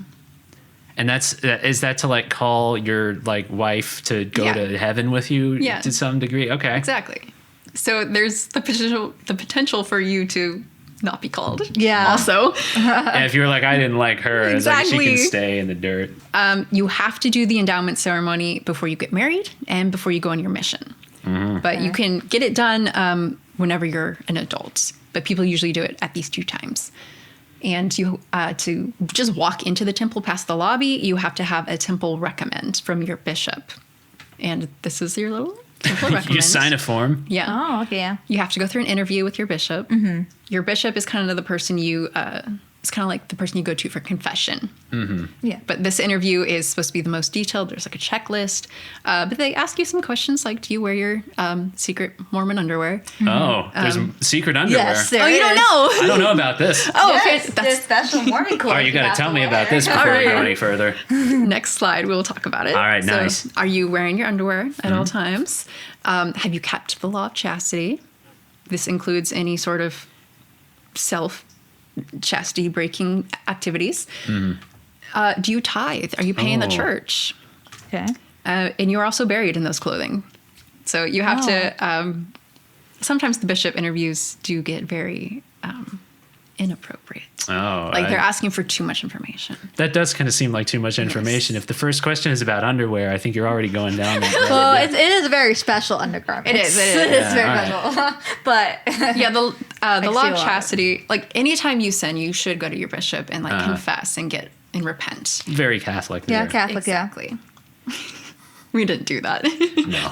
And is that to like call your like wife to go Yeah. to heaven with you Yeah. to some degree? Okay. Exactly. So there's the potential for you to not be called. Yeah. Also, And if you're like, I didn't like her, it's like she Exactly. can stay in the dirt. you have to do the endowment ceremony before you get married and before you go on your mission. But you can get it done whenever you're an adult. But people usually do it at these 2 times. And you to just walk into the temple past the lobby, you have to have a temple recommend from your bishop. And this is your little temple recommend. You sign a form. Yeah. Oh, okay. Yeah. You have to go through an interview with your bishop. Your bishop is kind of the person it's kind of like the person you go to for confession. Yeah. But this interview is supposed to be the most detailed. There's like a checklist. But they ask you some questions like, do you wear your secret Mormon underwear? Oh, there's secret underwear. Yes, there Oh, you don't is. know? I don't know about this. Oh, Yes, okay. there's special morning clothes. Oh, you got have to tell me wear. about this before we go any further. Next slide, we'll talk about it. All right, So, nice. Are you wearing your underwear at all times? Have you kept the law of chastity? This includes any sort of self-chastity breaking activities. Do you tithe? Are you paying the Oh. church? Okay. And you're also buried in those clothing. So you have to, sometimes the bishop interviews do get very inappropriate. Oh, Like they're asking for too much information. that does kind of seem like too much information. If the first question is about underwear, I think you're already going down that road. Well, it is a very special undergarment. It is. It is very Yeah, special. But Yeah, the see law a of lot. chastity, like anytime you sin, you should go to your bishop and like confess and repent. Very Catholic. yeah, there. Catholic. Exactly. We didn't do that.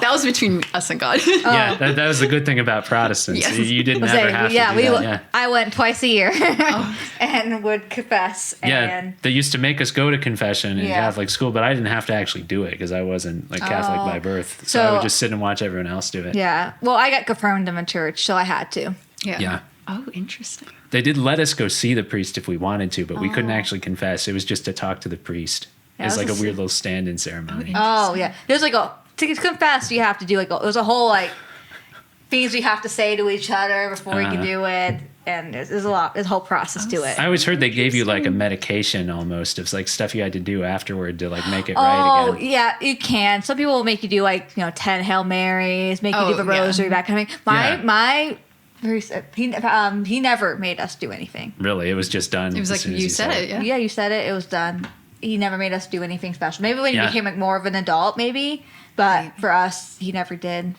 That was between us and God. Yeah, that was the good thing about Protestants. Yes. You didn't Yeah. ever have to do that. Yeah. I went twice a year and would confess. Yeah, And they used to make us go to confession in Yeah. Catholic school, but I didn't have to actually do it because I wasn't like Catholic by birth. So I So- would just sit and watch everyone else do it. yeah. Well, I got confirmed in a church, so I had to. Yeah. Oh, interesting. They did let us go see the priest if we wanted to, but we couldn't actually confess. It was just to talk to the priest. Yeah, It was it like a was weird little stand-in ceremony. Oh yeah, there's like to confess you have to do there's a whole like things we have to say to each other before we can do it, and there's a lot. There's a whole process to it. I always heard they gave you like a medication almost. It was like stuff you had to do afterward to like make it Oh right again. yeah, you can. Some people will make you do like 10 Hail Marys, make you Oh, do the yeah. rosary, that kind of thing. My he never made us do anything. Really, it was just done. It was as like soon as you said it, yeah. Yeah, you said it. It was done. He never made us do anything special. Maybe when he Yeah. became like more of an adult, maybe. But for us, he never did.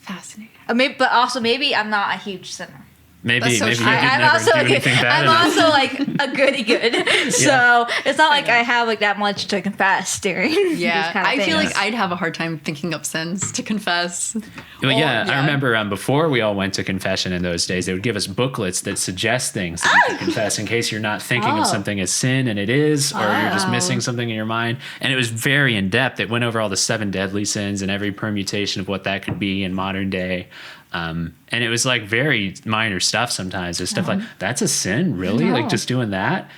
Fascinating. Maybe, but also maybe I'm not a huge sinner. Maybe you could I'm never also do anything bad I'm enough. also like a goody good, so it's not like I have like that much to confess during these kind of I feel things. like I'd have a hard time thinking up sins to confess. Well, Or- I remember before we all went to confession in those days, they would give us booklets that suggest things that you could confess in case you're not thinking of something as sin and it is, or you're just missing something in your mind. And it was very in depth. It went over all the 7 deadly sins and every permutation of what that could be in modern day. And it was like very minor stuff sometimes. There's stuff like, that's a sin? Really? Like just doing that?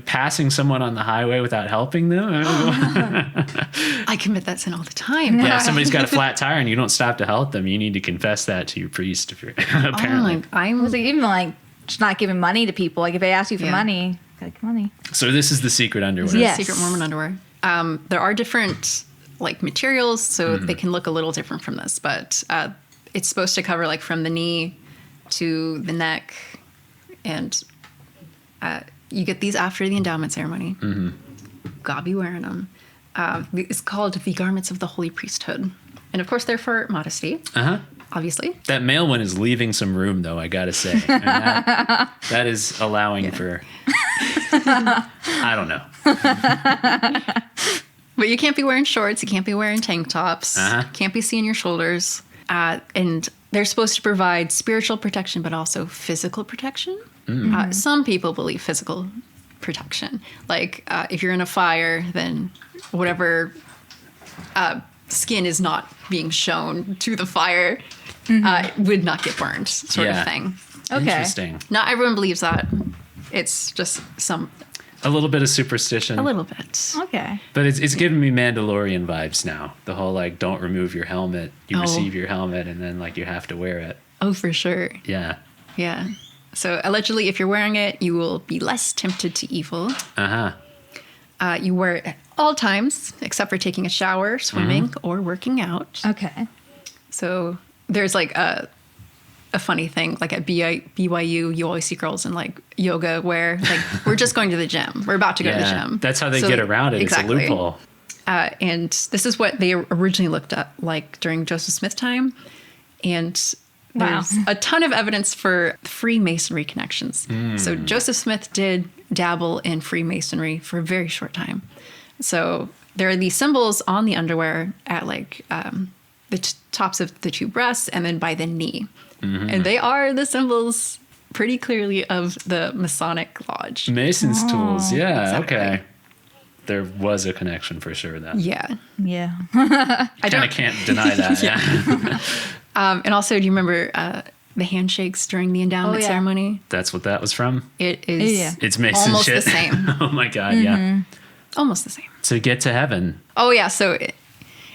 Passing someone on the highway without helping them? I commit that sin all the time. Yeah, if somebody's got a flat tire and you don't stop to help them, you need to confess that to your priest. If you're, apparently. I was like even like just not giving money to people. Like if they ask you for money, gotta give money. So this is the secret underwear. Yes. Secret Mormon underwear. There are different like materials, so they can look a little different from this, but it's supposed to cover like from the knee to the neck, and you get these after the endowment ceremony. Gotta be wearing them. It's called the garments of the holy priesthood, and of course they're for modesty. Obviously, that male one is leaving some room, though. I gotta say, and that is allowing for. I don't know. But you can't be wearing shorts. You can't be wearing tank tops. Can't be seeing your shoulders. And they're supposed to provide spiritual protection, but also physical protection. Some people believe physical protection. Like if you're in a fire, then whatever skin is not being shown to the fire would not get burned, sort of thing. Okay. Interesting. Not everyone believes that. It's just a little bit of superstition. a little bit. Okay. But it's giving me Mandalorian vibes now. The whole like, don't remove your helmet. You receive your helmet, and then like you have to wear it. Oh, for sure. Yeah. Yeah. So allegedly, if you're wearing it, you will be less tempted to evil. You wear it at all times, except for taking a shower, swimming, or working out. Okay. So there's like a funny thing, like at BYU, you always see girls in like yoga wear, like we're just going to the gym. We're about to go to the gym. That's how they get around it. Exactly. It's a loophole. And this is what they originally looked at like during Joseph Smith time. And there's a ton of evidence for Freemasonry connections. So Joseph Smith did dabble in Freemasonry for a very short time. So there are these symbols on the underwear at like the tops of the 2 breasts and then by the knee. And they are the symbols pretty clearly of the Masonic Lodge. Mason's tools. Yeah. Exactly. Okay. There was a connection for sure then. Yeah. Yeah. I kind of can't deny that. Yeah. And also, do you remember the handshakes during the endowment ceremony? That's what that was from? It is It's Mason almost shit. the same. Oh my God. Yeah. Almost the same. To get to heaven. Oh, yeah. So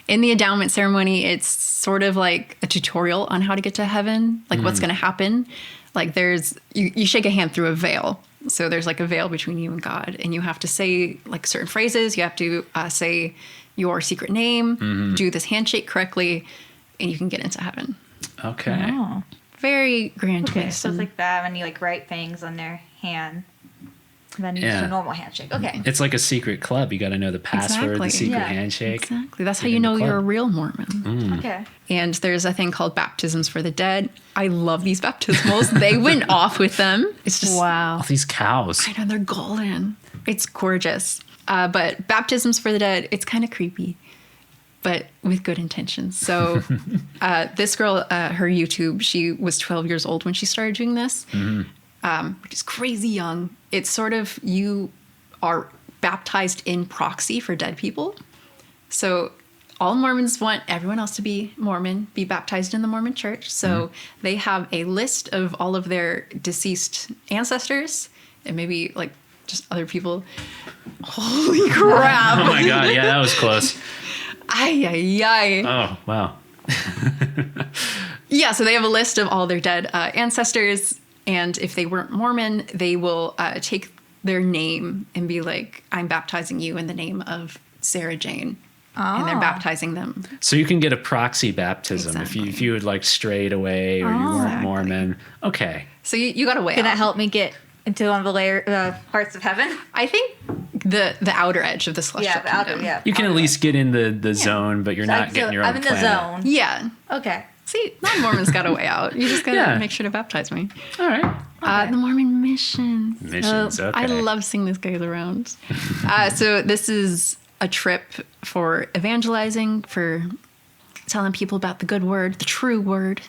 in the endowment ceremony, it's sort of like a tutorial on how to get to heaven, like what's going to happen. Like there's, you shake a hand through a veil. So there's like a veil between you and God, and you have to say like certain phrases. You have to say your secret name, do this handshake correctly, and you can get into heaven. Okay. Oh. Very grand. Okay. So it's like that when you like write things on their hand. Then just a normal handshake. Okay. It's like a secret club. You got to know the password, the secret handshake. Exactly. That's how you know you're a real Mormon. Okay. And there's a thing called baptisms for the dead. I love these baptismals. They went off with them. It's just Wow. All these cows. I know, they're golden. It's gorgeous. But baptisms for the dead, it's kind of creepy, but with good intentions. So this girl, her YouTube, she was 12 years old when she started doing this, which is crazy young. It's sort of, you are baptized in proxy for dead people. So all Mormons want everyone else to be Mormon, be baptized in the Mormon church. So they have a list of all of their deceased ancestors and maybe like just other people. Holy crap. Oh my God. Yeah, that was close. Ay, ay, ay. Oh, wow. Yeah, so they have a list of all their dead ancestors. And if they weren't Mormon, they will take their name and be like, I'm baptizing you in the name of Sarah Jane. And they're baptizing them. So you can get a proxy baptism if you had like strayed away or you weren't Mormon. Okay. So you got to weigh Can out. that help me get into one of the parts of heaven? I think the outer edge of the celestial kingdom. You can at least get in the zone, but you're not getting your own I'm in planet. the zone. Yeah. Okay. See, non-Mormons got a way out. You just gotta make sure to baptize me. All right. The Mormon missions. Missions, okay. I love seeing these guys around. So this is a trip for evangelizing, for telling people about the good word, the true word.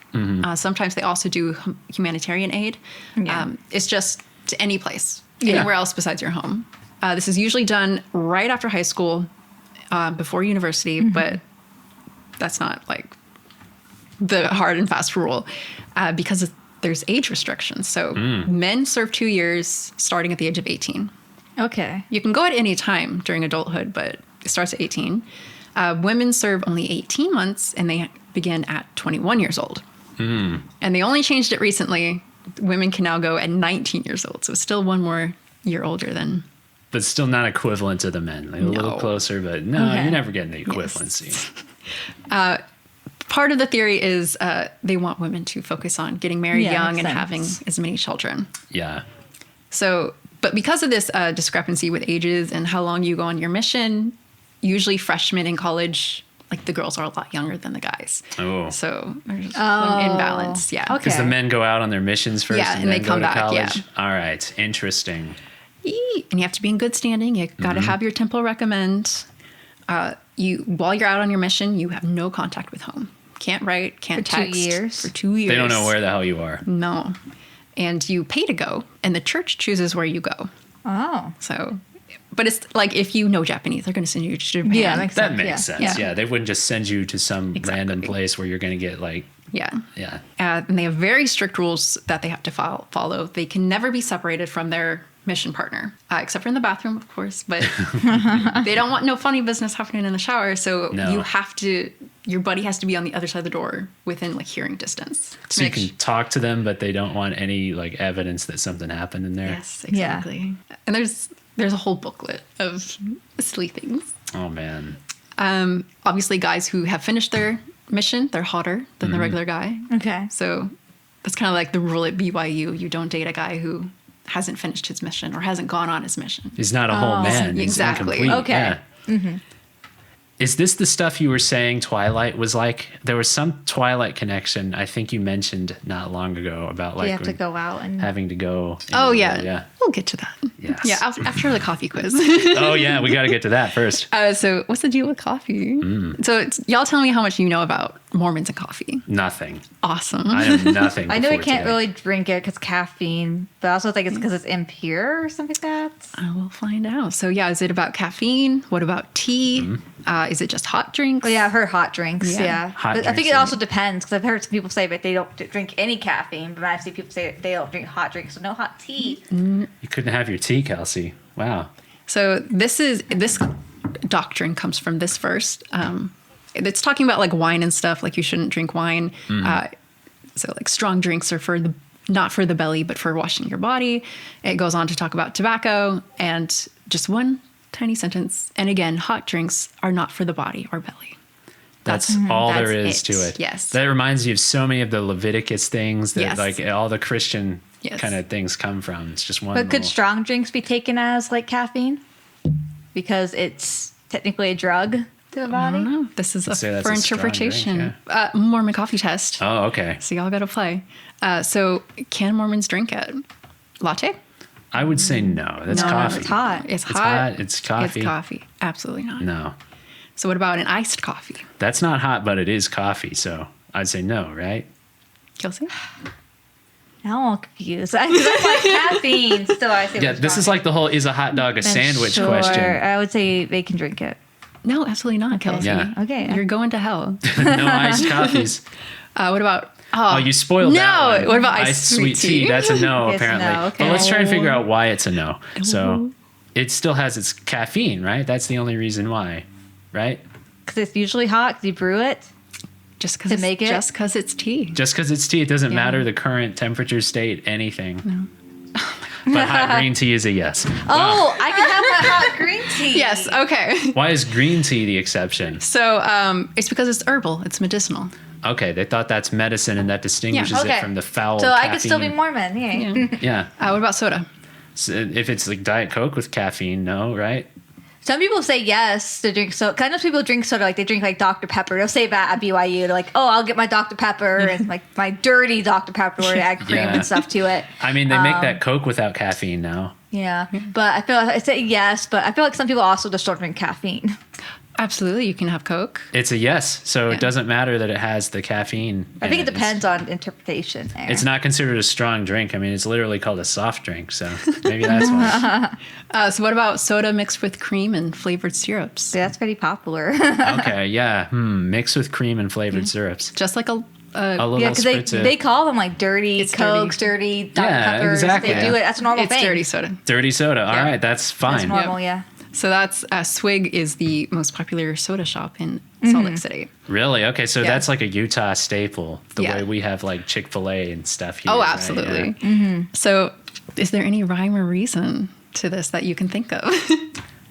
Sometimes they also do humanitarian aid. It's just to any place, anywhere else besides your home. This is usually done right after high school, before university, but that's not like the hard and fast rule, because there's age restrictions. So men serve 2 years starting at the age of 18. Okay. You can go at any time during adulthood, but it starts at 18. Women serve only 18 months, and they begin at 21 years old. And they only changed it recently. Women can now go at 19 years old, so it's still one more year older than... But still not equivalent to the men. Like a little closer, but no, you're never getting the equivalency. Yes. Part of the theory is they want women to focus on getting married young and having as many children. Yeah. So, but because of this discrepancy with ages and how long you go on your mission, usually freshmen in college, like the girls are a lot younger than the guys. Oh. So there's some imbalance. Yeah. Okay. Because the men go out on their missions first and then they come go to back. college. Yeah. All right. Interesting. And you have to be in good standing. You got to have your temple recommend. While you're out on your mission, you have no contact with home. Can't write, can't For 2 text. years? For 2 years. They don't know where the hell you are. No. And you pay to go, and the church chooses where you go. Oh. So, but it's like if you know Japanese, they're going to send you to Japan. Yeah, makes That sense. makes sense. Yeah. They wouldn't just send you to some random place where you're going to get like... Yeah. Yeah. And they have very strict rules that they have to follow. They can never be separated from their mission partner, except for in the bathroom, of course. But they don't want no funny business happening in the shower. So you have to, your buddy has to be on the other side of the door within like hearing distance. So you can talk to them, but they don't want any like evidence that something happened in there. Yes, exactly. Yeah. And there's a whole booklet of silly things. Oh man. Obviously, guys who have finished their mission, they're hotter than the regular guy. Okay. So that's kind of like the rule at BYU. You don't date a guy who hasn't finished his mission or hasn't gone on his mission. He's not a whole man. He's exactly. incomplete. Okay. Yeah. Is this the stuff you were saying Twilight was like? There was some Twilight connection I think you mentioned not long ago about like you have to go out and having to go. Oh yeah. We'll get to that. Yes. Yeah, after the coffee quiz. Oh yeah, we got to get to that first. So what's the deal with coffee? So y'all tell me how much you know about Mormons and coffee. Nothing. Awesome. I know nothing. I know we before can't today. really drink it because caffeine, but I also think it's because it's impure or something like that. I will find out. So yeah, is it about caffeine? What about tea? Is it just hot drinks? Well, yeah, I've heard hot drinks. Yeah, Hot but I think drinks it are- also depends because I've heard some people say that they don't drink any caffeine, but I see people say they don't drink hot drinks, so no hot tea. You couldn't have your tea, Kelsey. Wow. So this doctrine comes from this verse. It's talking about like wine and stuff. Like you shouldn't drink wine. So like strong drinks are not for the belly, but for washing your body. It goes on to talk about tobacco and just one tiny sentence. And again, hot drinks are not for the body or belly. That's all there is it. to it. Yes. That reminds you of so many of the Leviticus things that Yes. like all the Christian Yes. kind of things come from. It's just one. But could little- strong drinks be taken as like caffeine because it's technically a drug to the I body? don't know. This is say that's for a strong drink, interpretation. Mormon coffee test. Oh, okay. So y'all got to play. So can Mormons drink it? Latte? I would say no. That's No, coffee. It's hot. It's hot. hot. It's coffee. It's coffee. Absolutely not. No, So what about an iced coffee? that's not hot, but it is coffee. So I'd say no, right? Kelsey? Now I'm all confused. I like caffeine. Still, I say Yeah, this is like the whole is a hot dog a sandwich question. I would say they can drink it. No, absolutely not, Kelsey. Yeah. Okay. You're going to hell. No iced coffees. What about... Oh, you spoiled that one. What about iced sweet tea? That's a no, It's apparently. no, okay. But let's try to figure out why it's a no. So it still has its caffeine, right? That's the only reason why, right? Because it's usually hot because you brew it. Just because To make it? Just because it's tea. Just because it's tea, it doesn't Yeah. matter the current temperature, state, anything. But hot green tea is a yes. Oh, I can have that hot green tea. Yes, okay. Why is green tea the exception? So it's because it's herbal. It's medicinal. Okay, they thought that's medicine and that distinguishes Okay. it from the foul So caffeine. I could still be Mormon. Yeah. Yeah. What about soda? So if it's like Diet Coke with caffeine, no, right? Some people say yes to drink soda. Kind of people drink soda, like they drink like Dr. Pepper. They'll say that at BYU. They're like, oh, I'll get my Dr. Pepper and like my dirty Dr. Pepper where I add cream and stuff to it. I mean, they make that Coke without caffeine now. Yeah, but I feel like I say yes, but I feel like some people also just don't drink caffeine. Absolutely, you can have Coke. It's a yes, so it doesn't matter that it has the caffeine. I think it depends on interpretation there. It's not considered a strong drink. I mean, it's literally called a soft drink, so maybe that's why. So what about soda mixed with cream and flavored syrups? Yeah, that's pretty popular. Okay, yeah. Mixed with cream and flavored syrups. Just like a little Yeah, because spritz they call them like dirty Cokes, dirty Dr. Peppers. Exactly. They do it. That's a normal thing. It's dirty soda. Dirty soda. All right, that's fine. That's normal, yeah. So that's Swig is the most popular soda shop in Salt Lake City. Really? Okay, so that's like a Utah staple, the way we have like Chick-fil-A and stuff here. Oh, right? absolutely. Yeah. So is there any rhyme or reason to this that you can think of?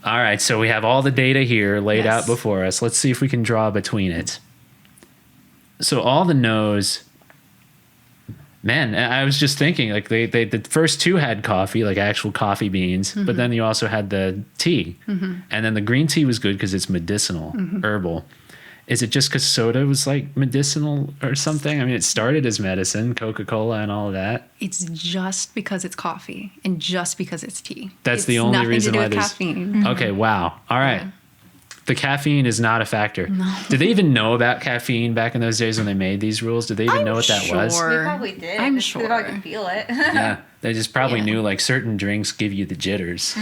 All right, so we have all the data here laid out before us. Let's see if we can draw between it. So all the no's, man, I was just thinking, like they the first two had coffee, like actual coffee beans, but then you also had the tea. And then the green tea was good because it's medicinal, herbal. Is it just because soda was like medicinal or something? I mean, it started as medicine, Coca-Cola and all of that. It's just because it's coffee and just because it's tea. That's it's the only reason why there's caffeine. Okay, wow. All right. Yeah. The caffeine is not a factor. No. Did they even know about caffeine back in those days when they made these rules? Did they even know what that was? They probably did. I'm sure. They probably could feel it. Yeah. They just probably knew like certain drinks give you the jitters.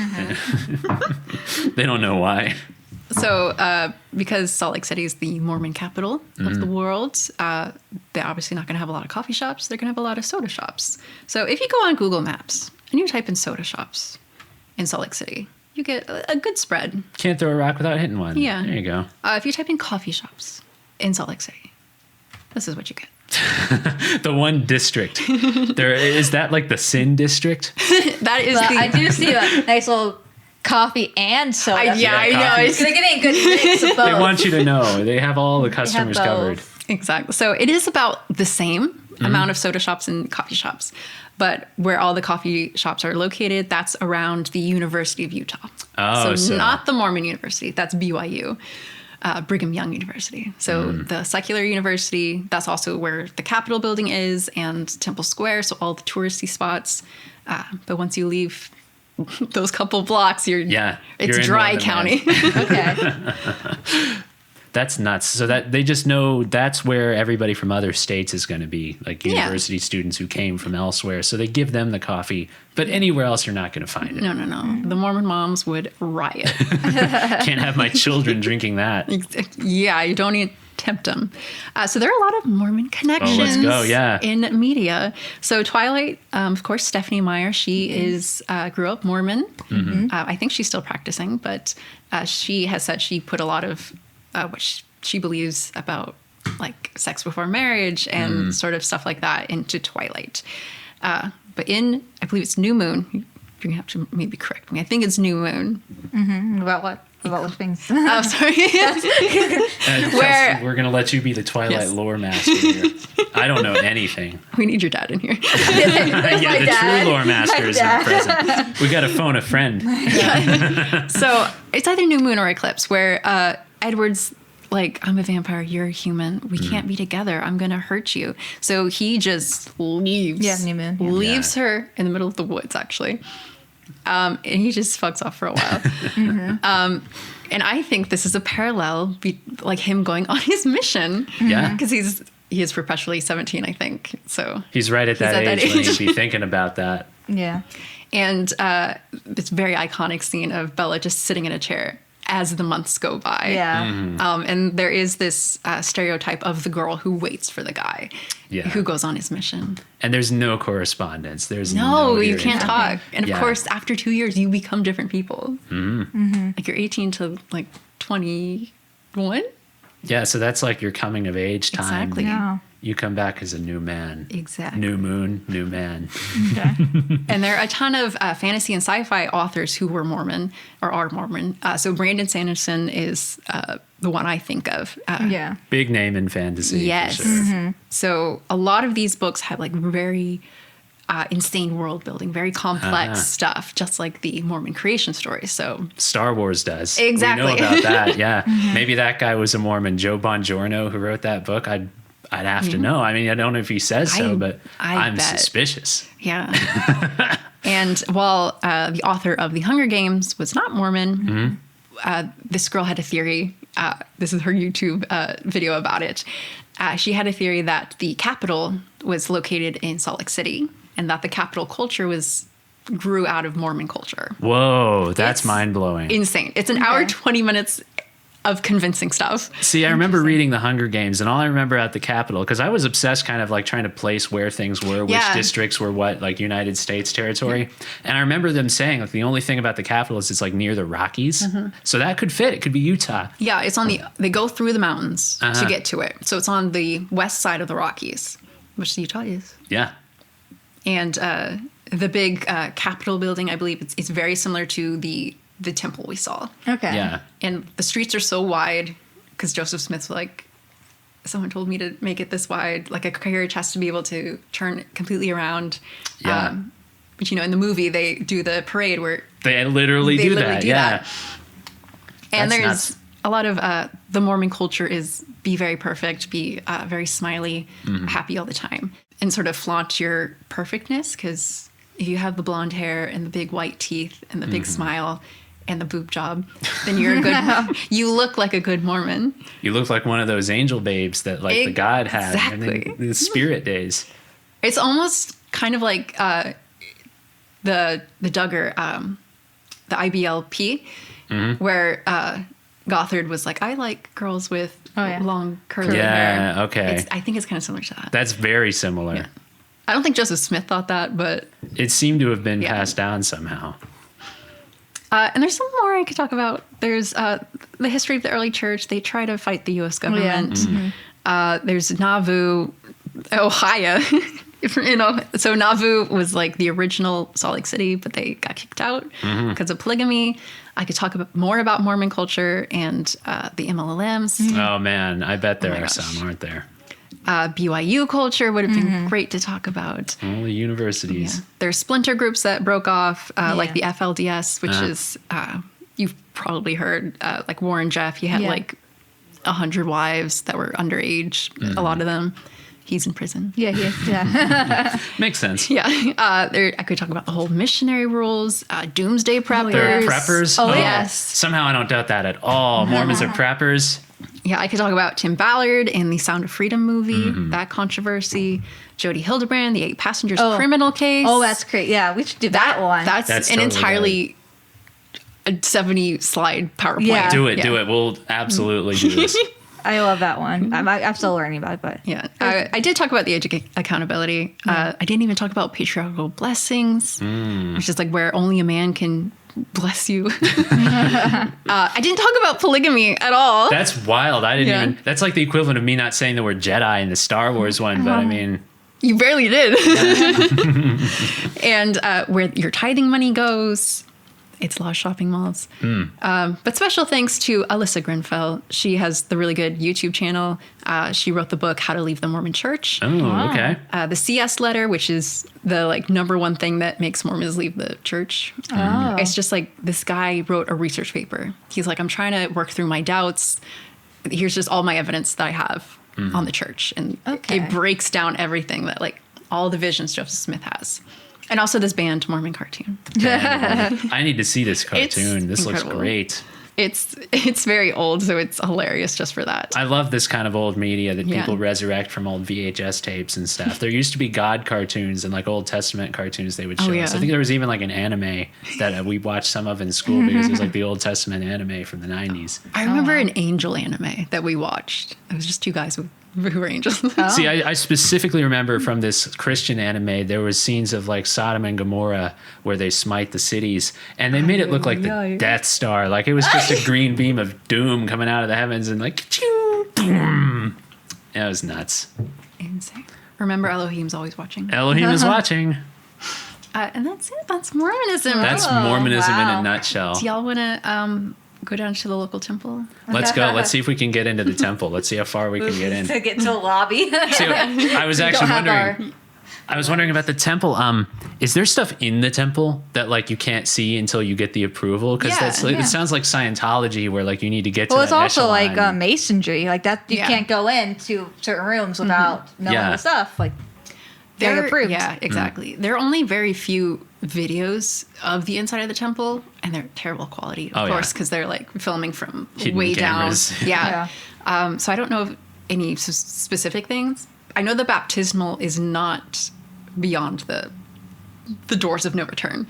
They don't know why. So because Salt Lake City is the Mormon capital of the world, they're obviously not going to have a lot of coffee shops. They're going to have a lot of soda shops. So if you go on Google Maps and you type in soda shops in Salt Lake City, you get a good spread. Can't throw a rock without hitting one. Yeah. There you go. If you type in coffee shops in Salt Lake City, this is what you get. The one district. There is that like the sin district? That is I do see a nice little coffee and soda. I know. They're getting a good mix of both. They want you to know. They have all the customers covered. Exactly. So it is about the same amount of soda shops and coffee shops. But where all the coffee shops are located, that's around the University of Utah. Oh, so not the Mormon University. That's BYU, Brigham Young University. So the secular university, that's also where the Capitol building is and Temple Square. So all the touristy spots. But once you leave those couple blocks, it's dry county. Okay. That's nuts. So that they just know that's where everybody from other states is going to be, like university students who came from elsewhere. So they give them the coffee, but anywhere else you're not going to find it. No. The Mormon moms would riot. Can't have my children drinking that. Yeah, you don't need to tempt them. So there are a lot of Mormon connections in media. So Twilight, of course, Stephanie Meyer, she grew up Mormon. I think she's still practicing, but she has said she put a lot of what she believes about like sex before marriage and sort of stuff like that into Twilight. But I believe it's New Moon. You're going to have to maybe correct me. I think it's New Moon. About what? About what things? Oh, sorry. We're going to let you be the Twilight lore master here. I don't know anything. We need your dad in here. The true lore master is not present. We got to phone a friend. So it's either New Moon or Eclipse where Edward's like, I'm a vampire, you're a human. We can't be together. I'm going to hurt you. So he just leaves. Yeah, New Moon. Yeah. Leaves her in the middle of the woods, actually. And he just fucks off for a while. And I think this is a parallel, like him going on his mission. Yeah. Because he is perpetually 17, I think. So he's right at that age when he'd be thinking about that. Yeah. And this very iconic scene of Bella just sitting in a chair as the months go by. Yeah. And there is this stereotype of the girl who waits for the guy who goes on his mission. And there's no correspondence. There's no you can't talk. And of course, after 2 years, you become different people. Like you're 18 to like 21. Yeah, so that's like your coming of age time. Exactly. Yeah. You come back as a new man. Exactly. New moon, new man. Okay. And there are a ton of fantasy and sci-fi authors who were Mormon or are Mormon. So Brandon Sanderson is the one I think of. Big name in fantasy. Yes. For sure. So a lot of these books have like very insane world building, very complex stuff, just like the Mormon creation story. So Star Wars does. Exactly. We know about that. Yeah. Maybe that guy was a Mormon. Joe Bongiorno, who wrote that book. I'd have to know. I mean, I don't know if he says so, but I'm bet. Suspicious. Yeah. And while the author of The Hunger Games was not Mormon, this girl had a theory. This is her YouTube video about it. She had a theory that the capital was located in Salt Lake City, and that the capital culture grew out of Mormon culture. Whoa, that's mind-blowing. Insane. It's an hour, 20 minutes of convincing stuff. See, I remember reading The Hunger Games, and all I remember at the Capitol, because I was obsessed kind of like trying to place where things were, which districts were what, like United States territory. And I remember them saying, like, the only thing about the Capitol is it's like near the Rockies. So that could fit. It could be Utah. Yeah, it's on they go through the mountains to get to it. So it's on the west side of the Rockies, which Utah is. Yeah. And the big Capitol building, I believe it's very similar to the temple we saw. Okay. Yeah. And the streets are so wide because Joseph Smith's like, someone told me to make it this wide. Like a carriage has to be able to turn completely around. Yeah. But in the movie they do the parade where they literally do that. Yeah. And That's there's nuts. a lot of the Mormon culture is be very perfect, be very smiley, happy all the time, and sort of flaunt your perfectness because if you have the blonde hair and the big white teeth and the big smile and the boob job, then you're a good. You look like a good Mormon. You look like one of those angel babes that like the God had in the spirit days. It's almost kind of like the Duggar, the IBLP, where Gothard was like, I like girls with long curly hair. Yeah, okay. I think it's kind of similar to that. That's very similar. Yeah. I don't think Joseph Smith thought that, but it seemed to have been passed down somehow. And there's some more I could talk about. There's the history of the early church. They try to fight the U.S. government. There's Nauvoo, Ohio. So Nauvoo was like the original Salt Lake City, but they got kicked out because of polygamy. I could talk more about Mormon culture and the MLMs. Oh, man. I bet there are some, aren't there? BYU culture would have been great to talk about. All the universities. Yeah. There's splinter groups that broke off, like the FLDS, which is, you've probably heard, like Warren Jeff. He had like 100 wives that were underage, a lot of them. He's in prison. Yeah, he is. Yeah. Makes sense. Yeah. I could talk about the whole missionary rules, doomsday preppers. They're preppers? Oh, yes. Somehow I don't doubt that at all. Mormons are preppers. Yeah, I could talk about Tim Ballard in the Sound of Freedom movie, that controversy. Jody Hildebrand, the 8 passengers criminal case. Oh, that's great. Yeah, we should do that one. That's an totally entirely 70 slide PowerPoint. Yeah. Do it. We'll absolutely do this. I love that one. I'm still learning about it, but Yeah. I did talk about the age of accountability. I didn't even talk about patriarchal blessings, which is like where only a man can bless you. I didn't talk about polygamy at all. That's wild. I didn't even. That's like the equivalent of me not saying the word Jedi in the Star Wars one, but I mean. You barely did. And where your tithing money goes. It's a lot of shopping malls. But special thanks to Alyssa Grenfell. She has the really good YouTube channel. She wrote the book, How to Leave the Mormon Church. Oh, okay. The CS letter, which is the like number one thing that makes Mormons leave the church. It's just like this guy wrote a research paper. He's like, I'm trying to work through my doubts. Here's just all my evidence that I have on the church. And it breaks down everything that like all the visions Joseph Smith has. And also this band Mormon cartoon. I need to see this cartoon. This looks incredible. great. It's very old, so it's hilarious just for that. I love this kind of old media that people resurrect from old VHS tapes and stuff. There used to be God cartoons and like Old Testament cartoons they would show us. I think there was even like an anime that we watched some of in school because it was like the Old Testament anime from the 90s. I remember an angel anime that we watched. It was just 2 guys who were angels. See, I specifically remember from this Christian anime, there was scenes of like Sodom and Gomorrah where they smite the cities, and they made it look like the Death Star. Like it was just a green beam of doom coming out of the heavens and like, boom. It was nuts. Insane. Remember, Elohim's always watching. Elohim is watching. And that's it. That's Mormonism. That's Mormonism in a nutshell. Do y'all want to go down to the local temple? Let's go. Let's see if we can get into the temple. Let's see how far we can get in. to get to the lobby. So, I was actually wondering, I was wondering about the temple. Is there stuff in the temple that like you can't see until you get the approval? Because it sounds like Scientology, where like you need to get to. Well, it's that also echelon. like masonry, like that. You can't go into certain rooms without knowing the stuff. Like they're approved. Yeah, exactly. There are only very few videos of the inside of the temple, and they're terrible quality, of course, because they're like filming from hidden way cameras. down. Yeah. So I don't know of any specific things. I know the baptismal is not beyond the doors of no return,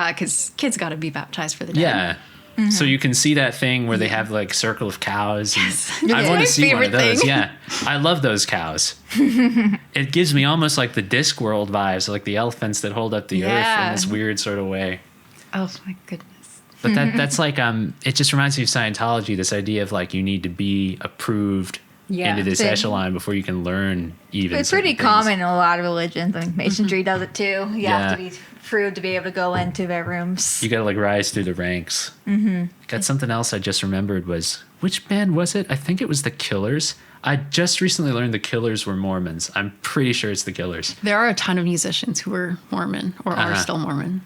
because kids got to be baptized for the dead. Yeah. Mm-hmm. So you can see that thing where they have like circle of cows. And I want to see one of those. Thing. Yeah. I love those cows. It gives me almost like the Discworld vibes, like the elephants that hold up the earth in this weird sort of way. Oh my goodness. But that's like, it just reminds me of Scientology, this idea of like you need to be approved into this echelon before you can learn even. It's pretty common in a lot of religions. I think masonry does it too. You have to be proved to be able to go into their rooms. You got to like rise through the ranks. Got something else I just remembered was, which band was it? I think it was the Killers. I just recently learned the Killers were Mormons. I'm pretty sure it's the Killers. There are a ton of musicians who were Mormon or are still Mormon.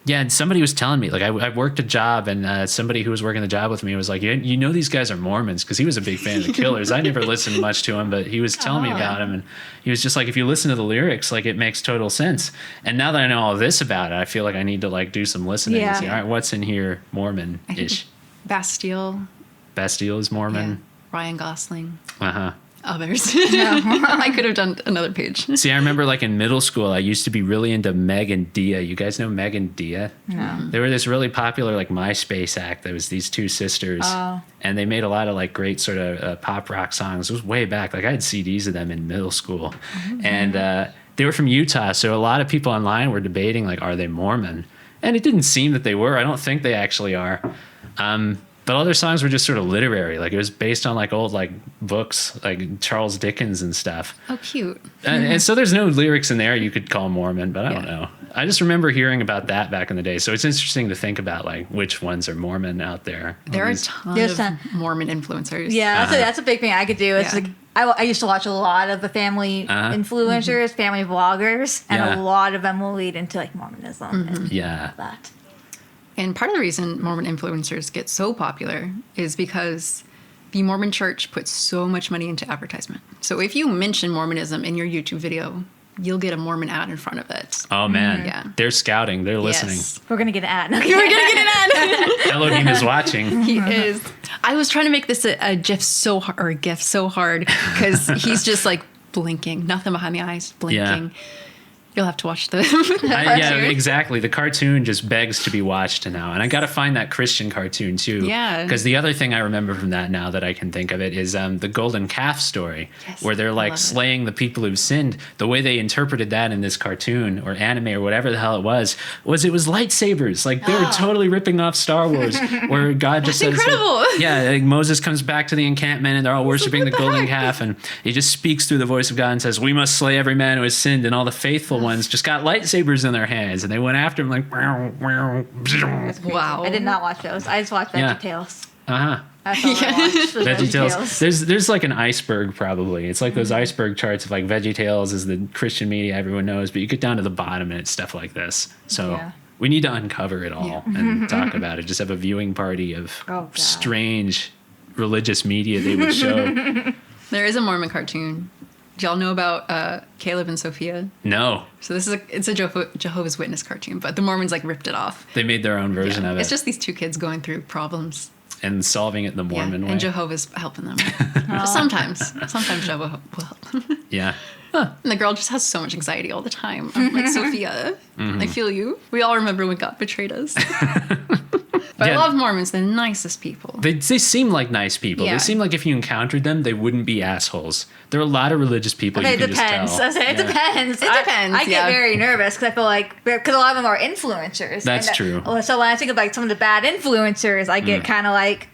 Yeah, and somebody was telling me, like, I worked a job, and somebody who was working the job with me was like, you know these guys are Mormons, because he was a big fan of the Killers. I never listened much to him, but he was telling me about him, and he was just like, if you listen to the lyrics, like, it makes total sense. And now that I know all this about it, I feel like I need to, like, do some listening and see, all right, what's in here Mormon-ish? Bastille is Mormon. Yeah. Ryan Gosling. Uh-huh. Others. I could have done another page. See, I remember like in middle school, I used to be really into Meg and Dia. You guys know Meg and Dia? No. They were this really popular like MySpace act. There was these two sisters, and they made a lot of like great sort of pop rock songs. It was way back. Like I had CDs of them in middle school, and they were from Utah. So a lot of people online were debating like, are they Mormon? And it didn't seem that they were. I don't think they actually are. But all their songs were just sort of literary. Like it was based on like old like books, like Charles Dickens and stuff. Oh, cute. And so there's no lyrics in there you could call Mormon, but I don't know. I just remember hearing about that back in the day. So it's interesting to think about like which ones are Mormon out there. There are a ton of Mormon influencers. Yeah, that's a big thing I could do. It's like I used to watch a lot of the family influencers, family vloggers, and a lot of them will lead into like Mormonism and all that. And part of the reason Mormon influencers get so popular is because the Mormon church puts so much money into advertisement. So if you mention Mormonism in your YouTube video, you'll get a Mormon ad in front of it. Oh, man. Yeah. They're scouting. They're listening. We're going to get an ad. We're going to get an ad. Elohim is watching. He is. I was trying to make this a GIF so hard because he's just like blinking. Nothing behind the eyes, blinking. Yeah. You'll have to watch the cartoon. Yeah, exactly. The cartoon just begs to be watched now. And I got to find that Christian cartoon, too. Yeah. Because the other thing I remember from that now that I can think of it is the golden calf story, where they're like slaying the people who've sinned. The way they interpreted that in this cartoon or anime or whatever the hell it was lightsabers. Like they were totally ripping off Star Wars, where God just says, incredible. Like Moses comes back to the encampment and they're all worshiping the golden calf. And he just speaks through the voice of God and says, we must slay every man who has sinned. And all the faithful ones just got lightsabers in their hands, and they went after him like, wow. I did not watch those. I just watched VeggieTales. That's all I watched. VeggieTales. There's like an iceberg probably. It's like those iceberg charts of like VeggieTales is the Christian media everyone knows, but you get down to the bottom and it's stuff like this. So we need to uncover it all and talk about it. Just have a viewing party of strange religious media they would show. There is a Mormon cartoon. Do y'all know about Caleb and Sophia? No. So it's a Jehovah's Witness cartoon, but the Mormons like ripped it off. They made their own version of it. It's just these two kids going through problems. And solving it the Mormon way. And Jehovah's helping them. Sometimes Jehovah will help. Yeah. And the girl just has so much anxiety all the time. I'm like, Sophia, I feel you. We all remember when God betrayed us. But I love Mormons. They're the nicest people. They seem like nice people. Yeah. They seem like if you encountered them, they wouldn't be assholes. There are a lot of religious people you can just tell. It depends. I get very nervous because I feel like, because a lot of them are influencers. That's true. So when I think of like some of the bad influencers, I get kind of like,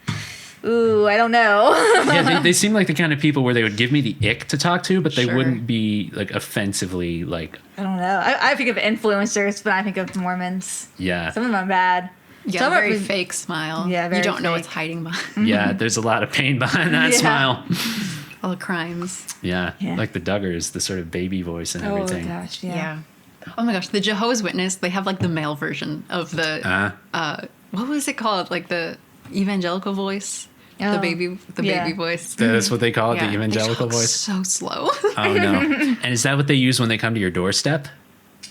ooh, I don't know. Yeah, they seem like the kind of people where they would give me the ick to talk to, but they wouldn't be like offensively like. I don't know. I think of influencers, but I think of Mormons. Yeah. Some of them are bad. Yeah, some very fake smile. Yeah, very You don't know fake. what's hiding behind. Yeah, there's a lot of pain behind that smile. all the crimes. Yeah. Yeah. Like the Duggars, the sort of baby voice and everything. Oh gosh, Yeah. Oh my gosh, the Jehovah's Witness, they have like the male version of the what was it called? Like the evangelical voice? Oh. The baby voice. That's what they call it, Yeah, the evangelical they talk voice. so slow. Oh no. And is that what they use when they come to your doorstep?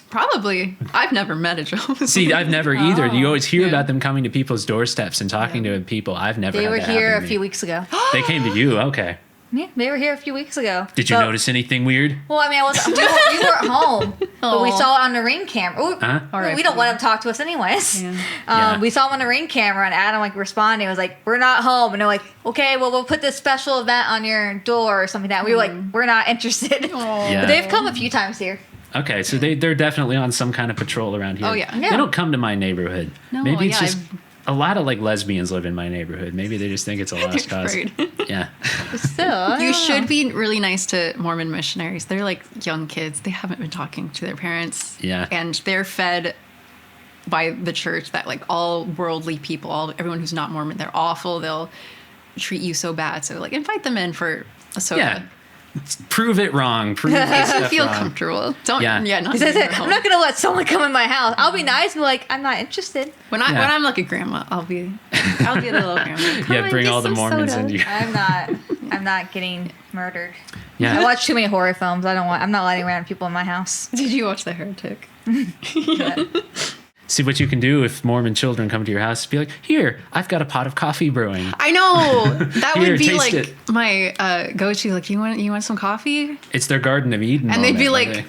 Probably. I've never met a Jehovah's See, I've never either. You always hear Yeah. about them coming to people's doorsteps and talking to people. I've never They had were that here happen a to me. few weeks ago. They came to you, okay. Yeah, they were here a few weeks ago. Did you notice anything weird? Well, I mean, we weren't home, but we Aw. saw it on the Ring camera. Huh? All right. We don't let them talk to us anyways. Yeah. Yeah. We saw them on the Ring camera, and Adam responding was like, "We're not home," and they're like, "Okay, well, we'll put this special event on your door or something like that." We were like, "We're not interested." Yeah. But they've come a few times here. Okay, so they're definitely on some kind of patrol around here. Oh, yeah. Yeah. They don't come to my neighborhood. No, Maybe it's yeah, just a lot of like lesbians live in my neighborhood. Maybe they just think it's a lost cause. Afraid. Yeah. Still, You should be really nice to Mormon missionaries. They're like young kids. They haven't been talking to their parents. Yeah. And they're fed by the church that like all worldly people, everyone who's not Mormon, they're awful. They'll treat you so bad. So like invite them in for a soda. Yeah. Prove it wrong. Prove this Make them stuff feel wrong. comfortable. Don't Yeah. not He says, in their "I'm home. not gonna let someone come in my house. I'll be nice and be like, I'm not interested. When Yeah. I'm like a grandma, I'll be the little grandma. Yeah, Come bring and all get the some Mormons soda. into your... I'm not getting murdered. I Yeah. watch too many horror films. I'm not letting random people in my house. Did you watch The Heretic? See what you can do if Mormon children come to your house. Be like, here, I've got a pot of coffee brewing. I know that Here, would be taste like it. my go-to. Like, you want some coffee? It's their Garden of Eden. And they'd be moment, like,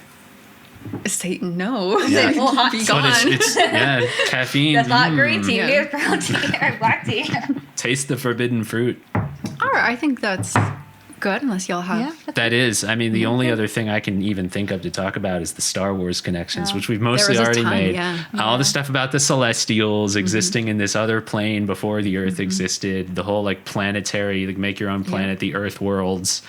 aren't Satan, no. Yeah. Like, well, be they? gone. But it's yeah, caffeine. That's not green tea. Yeah. Here's brown tea or black tea. Taste the forbidden fruit. All right, I think that's good. Unless y'all have. That is, I mean, the only other thing I can even think of to talk about is the Star Wars connections, which we've mostly was a already ton, made. yeah. All the stuff about the Celestials existing in this other plane before the Earth existed, the whole like planetary, like make your own planet, the Earth worlds.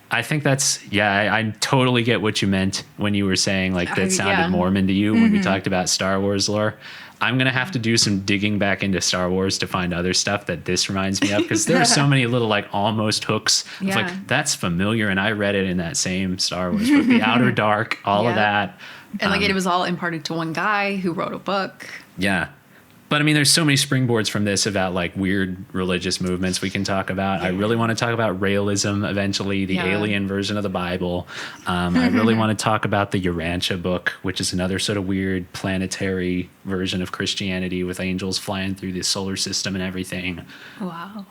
I think that's, I totally get what you meant when you were saying like that sounded yeah. Mormon to you when we talked about Star Wars lore. I'm going to have to do some digging back into Star Wars to find other stuff that this reminds me of, because there are so many little like almost hooks of Yeah. like, that's familiar, and I read it in that same Star Wars book, The Outer Dark, all of that. And like it was all imparted to one guy who wrote a book. Yeah. But I mean, there's so many springboards from this about like weird religious movements we can talk about. I really want to talk about Raelism eventually, the alien version of the Bible. I really want to talk about the Urantia book, which is another sort of weird planetary version of Christianity with angels flying through the solar system and everything. Wow.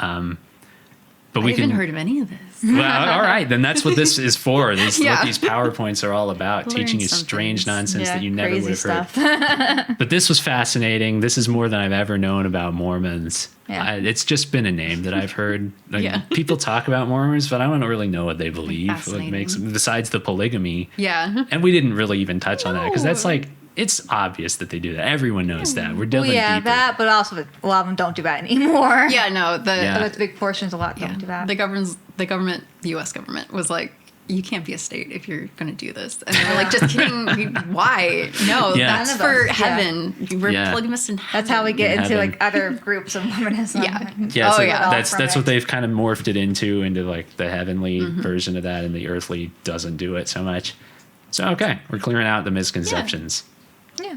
But I we haven't can. heard of any of this. Well, all right, then that's what this is for. This is Yeah. what these PowerPoints are all about, Learn teaching you some strange things. nonsense that you never would crazy have stuff. heard. But this was fascinating. This is more than I've ever known about Mormons. Yeah. It's just been a name that I've heard. Like, Yeah. people talk about Mormons, but I don't really know what they believe. What Fascinating. makes besides the polygamy. Yeah. And we didn't really even touch on that because that's No. like, it's obvious that they do that. Everyone knows that. We're Well, delving yeah, deeper. that, but also a lot of them don't do that anymore. Yeah, no, Yeah. But big portions, a lot don't do that. The government, the U.S. government was like, you can't be a state if you're going to do this. And they were like, just kidding. Why? No, Yeah. that's None of for us. Yeah. heaven. We're Yeah. polygamists in heaven. That's how we get In into heaven. like other groups of Mormonism. Yeah. Yeah, Oh, so yeah. that's what they've kind of morphed it into like the heavenly version of that, and the earthly doesn't do it so much. So okay, we're clearing out the misconceptions. Yeah.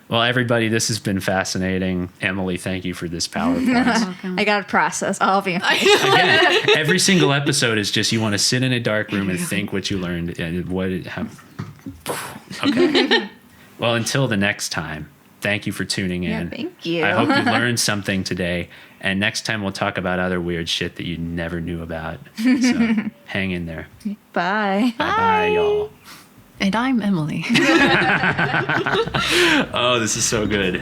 Well, everybody, this has been fascinating. Emily, thank you for this PowerPoint. I got to process all of you. Again, every single episode is just you want to sit in a dark room and think what you learned and what it Okay. Well, until the next time, thank you for tuning in. Yeah, thank you. I hope you learned something today. And next time we'll talk about other weird shit that you never knew about. So hang in there. Bye. Bye-bye, y'all. And I'm Emily. Oh, this is so good.